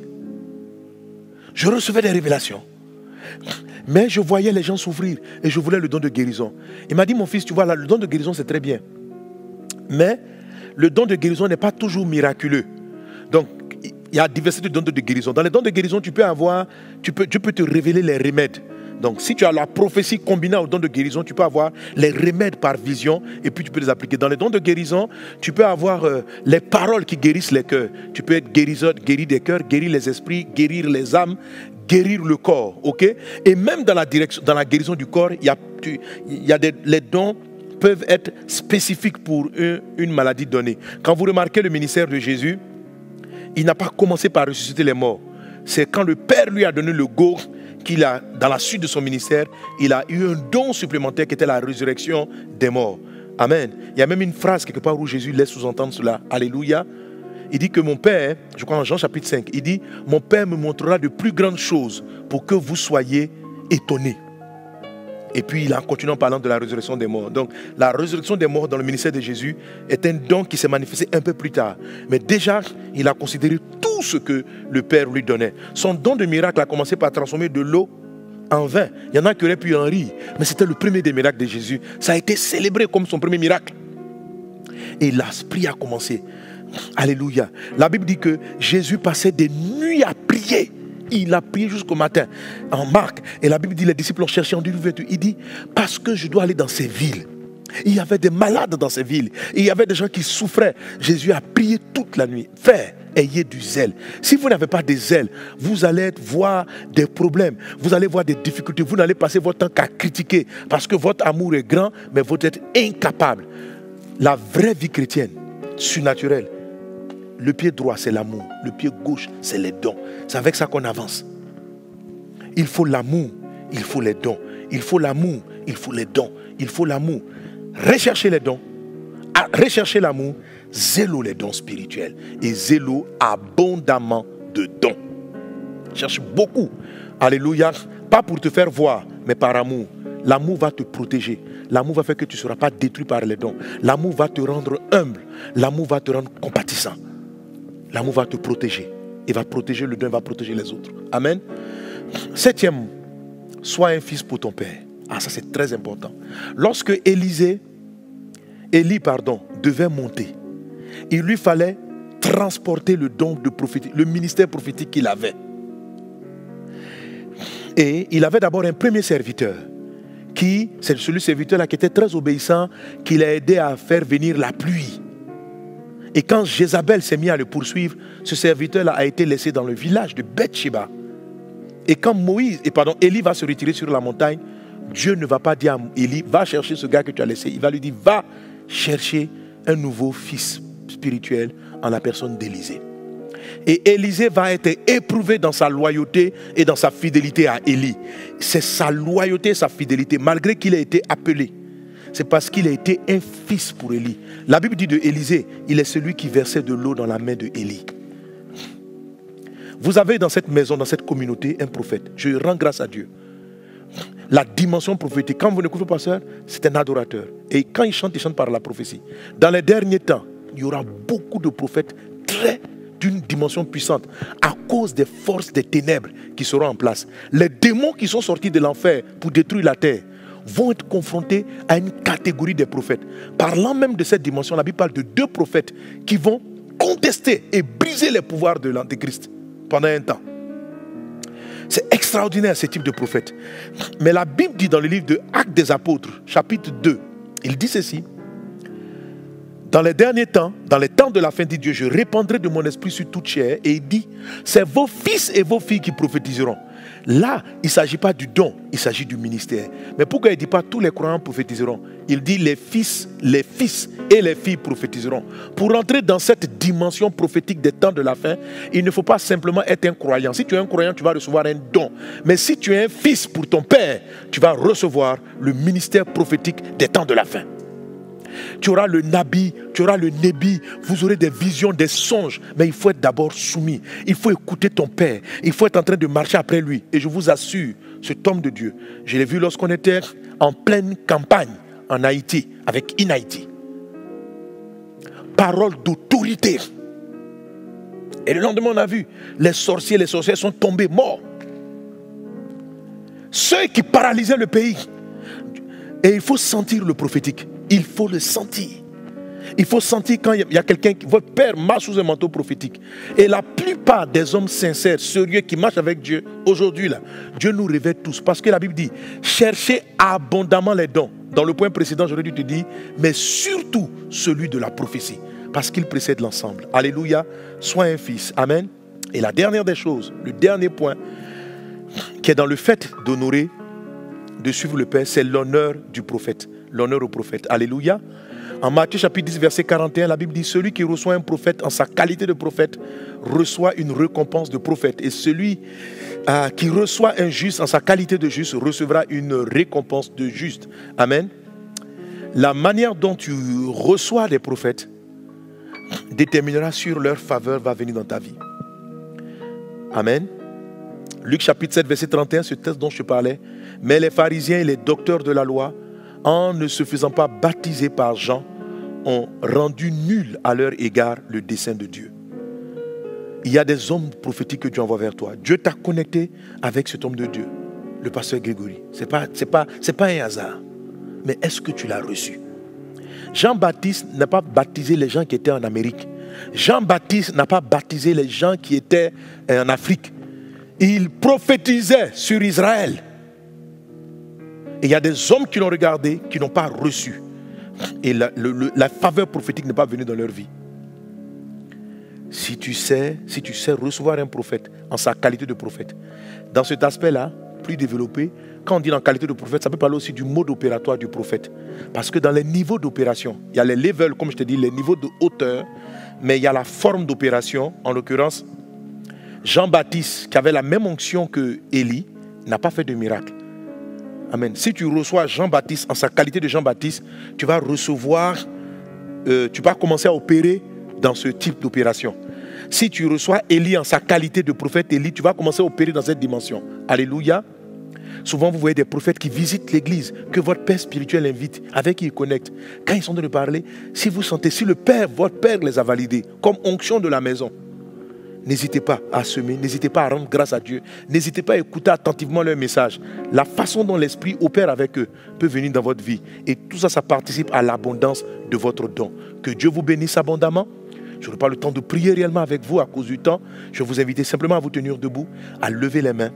Je recevais des révélations. Mais je voyais les gens souffrir et je voulais le don de guérison. Il m'a dit, mon fils, tu vois là, le don de guérison, c'est très bien. Mais le don de guérison n'est pas toujours miraculeux. Donc, il y a diversité de dons de guérison. Dans les dons de guérison, Dieu peut te révéler les remèdes. Donc, si tu as la prophétie combinée au don de guérison, tu peux avoir les remèdes par vision et puis tu peux les appliquer. Dans les dons de guérison, tu peux avoir les paroles qui guérissent les cœurs. Tu peux être guérisseur, guérir des cœurs, guérir les esprits, guérir les âmes, guérir le corps. Ok? Et même dans la guérison du corps, les dons peuvent être spécifiques pour une maladie donnée. Quand vous remarquez le ministère de Jésus, il n'a pas commencé par ressusciter les morts. C'est quand le Père lui a donné le go qu'il a, dans la suite de son ministère, il a eu un don supplémentaire qui était la résurrection des morts. Amen. Il y a même une phrase quelque part où Jésus laisse sous-entendre cela. Alléluia. Il dit que mon Père, je crois en Jean chapitre 5, il dit, mon Père me montrera de plus grandes choses pour que vous soyez étonnés. Et puis il a continué en parlant de la résurrection des morts. Donc la résurrection des morts dans le ministère de Jésus est un don qui s'est manifesté un peu plus tard. Mais déjà, il a considéré tout ce que le Père lui donnait. Son don de miracle a commencé par transformer de l'eau en vin. Il y en a qui auraient pu en rire, mais c'était le premier des miracles de Jésus. Ça a été célébré comme son premier miracle. Et l'esprit a commencé. Alléluia. La Bible dit que Jésus passait des nuits à prier. Il a prié jusqu'au matin. En Marc, et la Bible dit, les disciples ont cherché en Dieu. Il dit, parce que je dois aller dans ces villes. Il y avait des malades dans ces villes. Il y avait des gens qui souffraient. Jésus a prié toute la nuit. Frère, ayez du zèle. Si vous n'avez pas de zèle, vous allez voir des problèmes. Vous allez voir des difficultés. Vous n'allez passer votre temps qu'à critiquer. Parce que votre amour est grand, mais vous êtes incapable. La vraie vie chrétienne, surnaturelle, le pied droit, c'est l'amour. Le pied gauche, c'est les dons. C'est avec ça qu'on avance. Il faut l'amour, il faut les dons. Il faut l'amour, il faut les dons. Il faut l'amour. Recherchez les dons. Recherchez l'amour. Zélo les dons spirituels. Et zélo abondamment de dons. Cherche beaucoup. Alléluia. Pas pour te faire voir, mais par amour. L'amour va te protéger. L'amour va faire que tu ne seras pas détruit par les dons. L'amour va te rendre humble. L'amour va te rendre compatissant. L'amour va te protéger. il va protéger le don, il va protéger les autres. Amen. Septième, sois un fils pour ton père. Ah, ça c'est très important. Lorsque Élie devait monter, il lui fallait transporter le don de prophétie, le ministère prophétique qu'il avait. Et il avait d'abord un premier serviteur, c'est celui serviteur-là qui était très obéissant, qui l'a aidé à faire venir la pluie. Et quand Jézabel s'est mis à le poursuivre, ce serviteur-là a été laissé dans le village de Beth-Sheba. Et quand Élie va se retirer sur la montagne, Dieu ne va pas dire à Élie, va chercher ce gars que tu as laissé. Il va lui dire, va chercher un nouveau fils spirituel en la personne d'Élisée. Et Élisée va être éprouvé dans sa loyauté et dans sa fidélité à Élie. C'est sa loyauté et sa fidélité, malgré qu'il ait été appelé. C'est parce qu'il a été un fils pour Élie. La Bible dit de Élisée, il est celui qui versait de l'eau dans la main de Élie. Vous avez dans cette maison, dans cette communauté, un prophète. Je rends grâce à Dieu. La dimension prophétique, quand vous écoutez le pasteur, c'est un adorateur. Et quand il chante par la prophétie. Dans les derniers temps, il y aura beaucoup de prophètes d'une dimension puissante à cause des forces des ténèbres qui seront en place. Les démons qui sont sortis de l'enfer pour détruire la terre vont être confrontés à une catégorie de prophètes. Parlant même de cette dimension, la Bible parle de 2 prophètes qui vont contester et briser les pouvoirs de l'Antéchrist pendant un temps. C'est extraordinaire ce type de prophète. Mais la Bible dit dans le livre de Actes des Apôtres, chapitre 2, il dit ceci. Dans les derniers temps, dans les temps de la fin, dit Dieu, je répandrai de mon esprit sur toute chair. Et il dit, c'est vos fils et vos filles qui prophétiseront. Là, il ne s'agit pas du don, il s'agit du ministère. Mais pourquoi il ne dit pas tous les croyants prophétiseront? Il dit les fils et les filles prophétiseront. Pour entrer dans cette dimension prophétique des temps de la fin, il ne faut pas simplement être un croyant. Si tu es un croyant, tu vas recevoir un don. Mais si tu es un fils pour ton père, tu vas recevoir le ministère prophétique des temps de la fin. Tu auras le nabi, tu auras le nébi, vous aurez des visions, des songes, mais il faut être d'abord soumis. Il faut écouter ton père, il faut être en train de marcher après lui. Et je vous assure, cet homme de Dieu, je l'ai vu lorsqu'on était en pleine campagne en Haïti, avec Inaïti. Parole d'autorité. Et le lendemain, on a vu, les sorcières sont tombés morts. Ceux qui paralysaient le pays. Et il faut sentir le prophétique. Il faut le sentir. Il faut sentir quand il y a quelqu'un, votre père marche sous un manteau prophétique. Et la plupart des hommes sincères, sérieux, qui marchent avec Dieu, aujourd'hui, là, Dieu nous révèle tous. Parce que la Bible dit, cherchez abondamment les dons. Dans le point précédent, j'aurais dû te dire, mais surtout celui de la prophétie. Parce qu'il précède l'ensemble. Alléluia, sois un fils. Amen. Et la dernière des choses, le dernier point, qui est dans le fait d'honorer, de suivre le Père, c'est l'honneur du prophète. L'honneur au prophète. Alléluia. En Matthieu chapitre 10, verset 41, la Bible dit, celui qui reçoit un prophète en sa qualité de prophète reçoit une récompense de prophète. Et celui qui reçoit un juste en sa qualité de juste recevra une récompense de juste. Amen. La manière dont tu reçois des prophètes déterminera sur leur faveur va venir dans ta vie. Amen. Luc chapitre 7, verset 31, ce texte dont je te parlais. Mais les pharisiens et les docteurs de la loi, en ne se faisant pas baptiser par Jean, ont rendu nul à leur égard le dessein de Dieu. Il y a des hommes prophétiques que Dieu envoie vers toi. Dieu t'a connecté avec cet homme de Dieu, le pasteur Grégory. C'est pas un hasard. Mais est-ce que tu l'as reçu? Jean-Baptiste n'a pas baptisé les gens qui étaient en Amérique. Jean-Baptiste n'a pas baptisé les gens qui étaient en Afrique. Il prophétisait sur Israël. Et il y a des hommes qui l'ont regardé, qui n'ont pas reçu. Et la faveur prophétique n'est pas venue dans leur vie. Si tu sais recevoir un prophète en sa qualité de prophète, dans cet aspect-là, plus développé, quand on dit en qualité de prophète, ça peut parler aussi du mode opératoire du prophète. Parce que dans les niveaux d'opération, il y a les levels, comme je te dis, les niveaux de hauteur, mais il y a la forme d'opération. En l'occurrence, Jean-Baptiste, qui avait la même onction que Élie, n'a pas fait de miracle. Amen. Si tu reçois Jean-Baptiste en sa qualité de Jean-Baptiste, tu vas commencer à opérer dans ce type d'opération. Si tu reçois Élie en sa qualité de prophète Élie, tu vas commencer à opérer dans cette dimension. Alléluia. Souvent, vous voyez des prophètes qui visitent l'église, que votre père spirituel invite, avec qui ils connectent. Quand ils sont en train de parler, si vous sentez, si votre père les a validés comme onction de la maison, N'hésitez pas à semer, n'hésitez pas à rendre grâce à Dieu, n'hésitez pas à écouter attentivement leur message. La façon dont l'Esprit opère avec eux peut venir dans votre vie. Et tout ça, ça participe à l'abondance de votre don. Que Dieu vous bénisse abondamment. Je n'aurai pas le temps de prier réellement avec vous à cause du temps. Je vais vous inviter simplement à vous tenir debout, à lever les mains.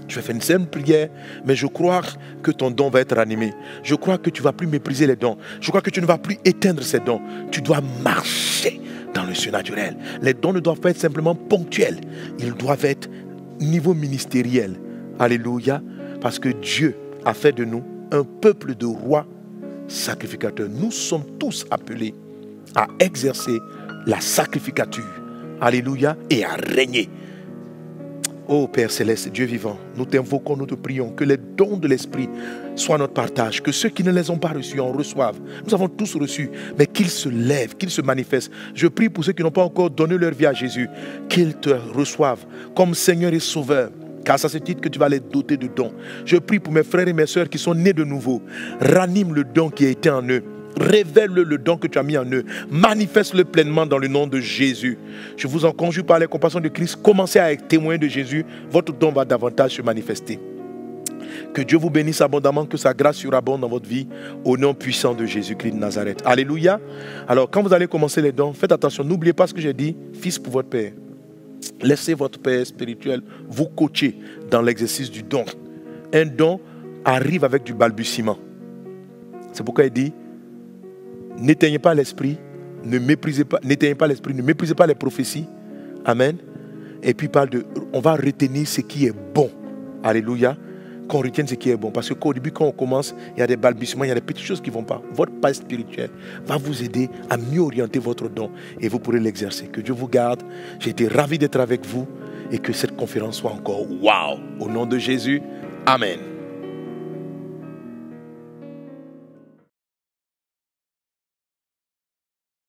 Je vais faire une simple prière, mais je crois que ton don va être animé. Je crois que tu ne vas plus mépriser les dons. Je crois que tu ne vas plus éteindre ces dons. Tu dois marcher dans le surnaturel. Les dons ne doivent pas être simplement ponctuels. Ils doivent être niveau ministériel. Alléluia. Parce que Dieu a fait de nous un peuple de rois sacrificateurs. Nous sommes tous appelés à exercer la sacrificature. Alléluia. Et à régner. Ô Père Céleste, Dieu vivant, nous t'invoquons, nous te prions que les dons de l'Esprit soient notre partage, que ceux qui ne les ont pas reçus en reçoivent. Nous avons tous reçu, mais qu'ils se lèvent, qu'ils se manifestent. Je prie pour ceux qui n'ont pas encore donné leur vie à Jésus, qu'ils te reçoivent comme Seigneur et Sauveur. Car c'est à ce titre que tu vas les doter de dons. Je prie pour mes frères et mes sœurs qui sont nés de nouveau. Ranime le don qui a été en eux. Révèle le don que tu as mis en eux. Manifeste-le pleinement dans le nom de Jésus. Je vous en conjure par les compassions de Christ. Commencez à être témoin de Jésus. Votre don va davantage se manifester. Que Dieu vous bénisse abondamment, que sa grâce surabonde dans votre vie. Au nom puissant de Jésus-Christ de Nazareth. Alléluia. Alors quand vous allez commencer les dons, faites attention. N'oubliez pas ce que j'ai dit. Fils pour votre Père. Laissez votre Père spirituel vous coacher dans l'exercice du don. Un don arrive avec du balbutiement. C'est pourquoi il dit: n'éteignez pas l'esprit, ne méprisez pas, n'éteignez pas l'esprit, ne méprisez pas les prophéties. Amen. Et puis parle de, on va retenir ce qui est bon. Alléluia. Qu'on retienne ce qui est bon. Parce qu'au début, quand on commence, il y a des balbutiements, il y a des petites choses qui ne vont pas. Votre père spirituel va vous aider à mieux orienter votre don et vous pourrez l'exercer. Que Dieu vous garde. J'ai été ravi d'être avec vous et que cette conférence soit encore waouh. Au nom de Jésus. Amen.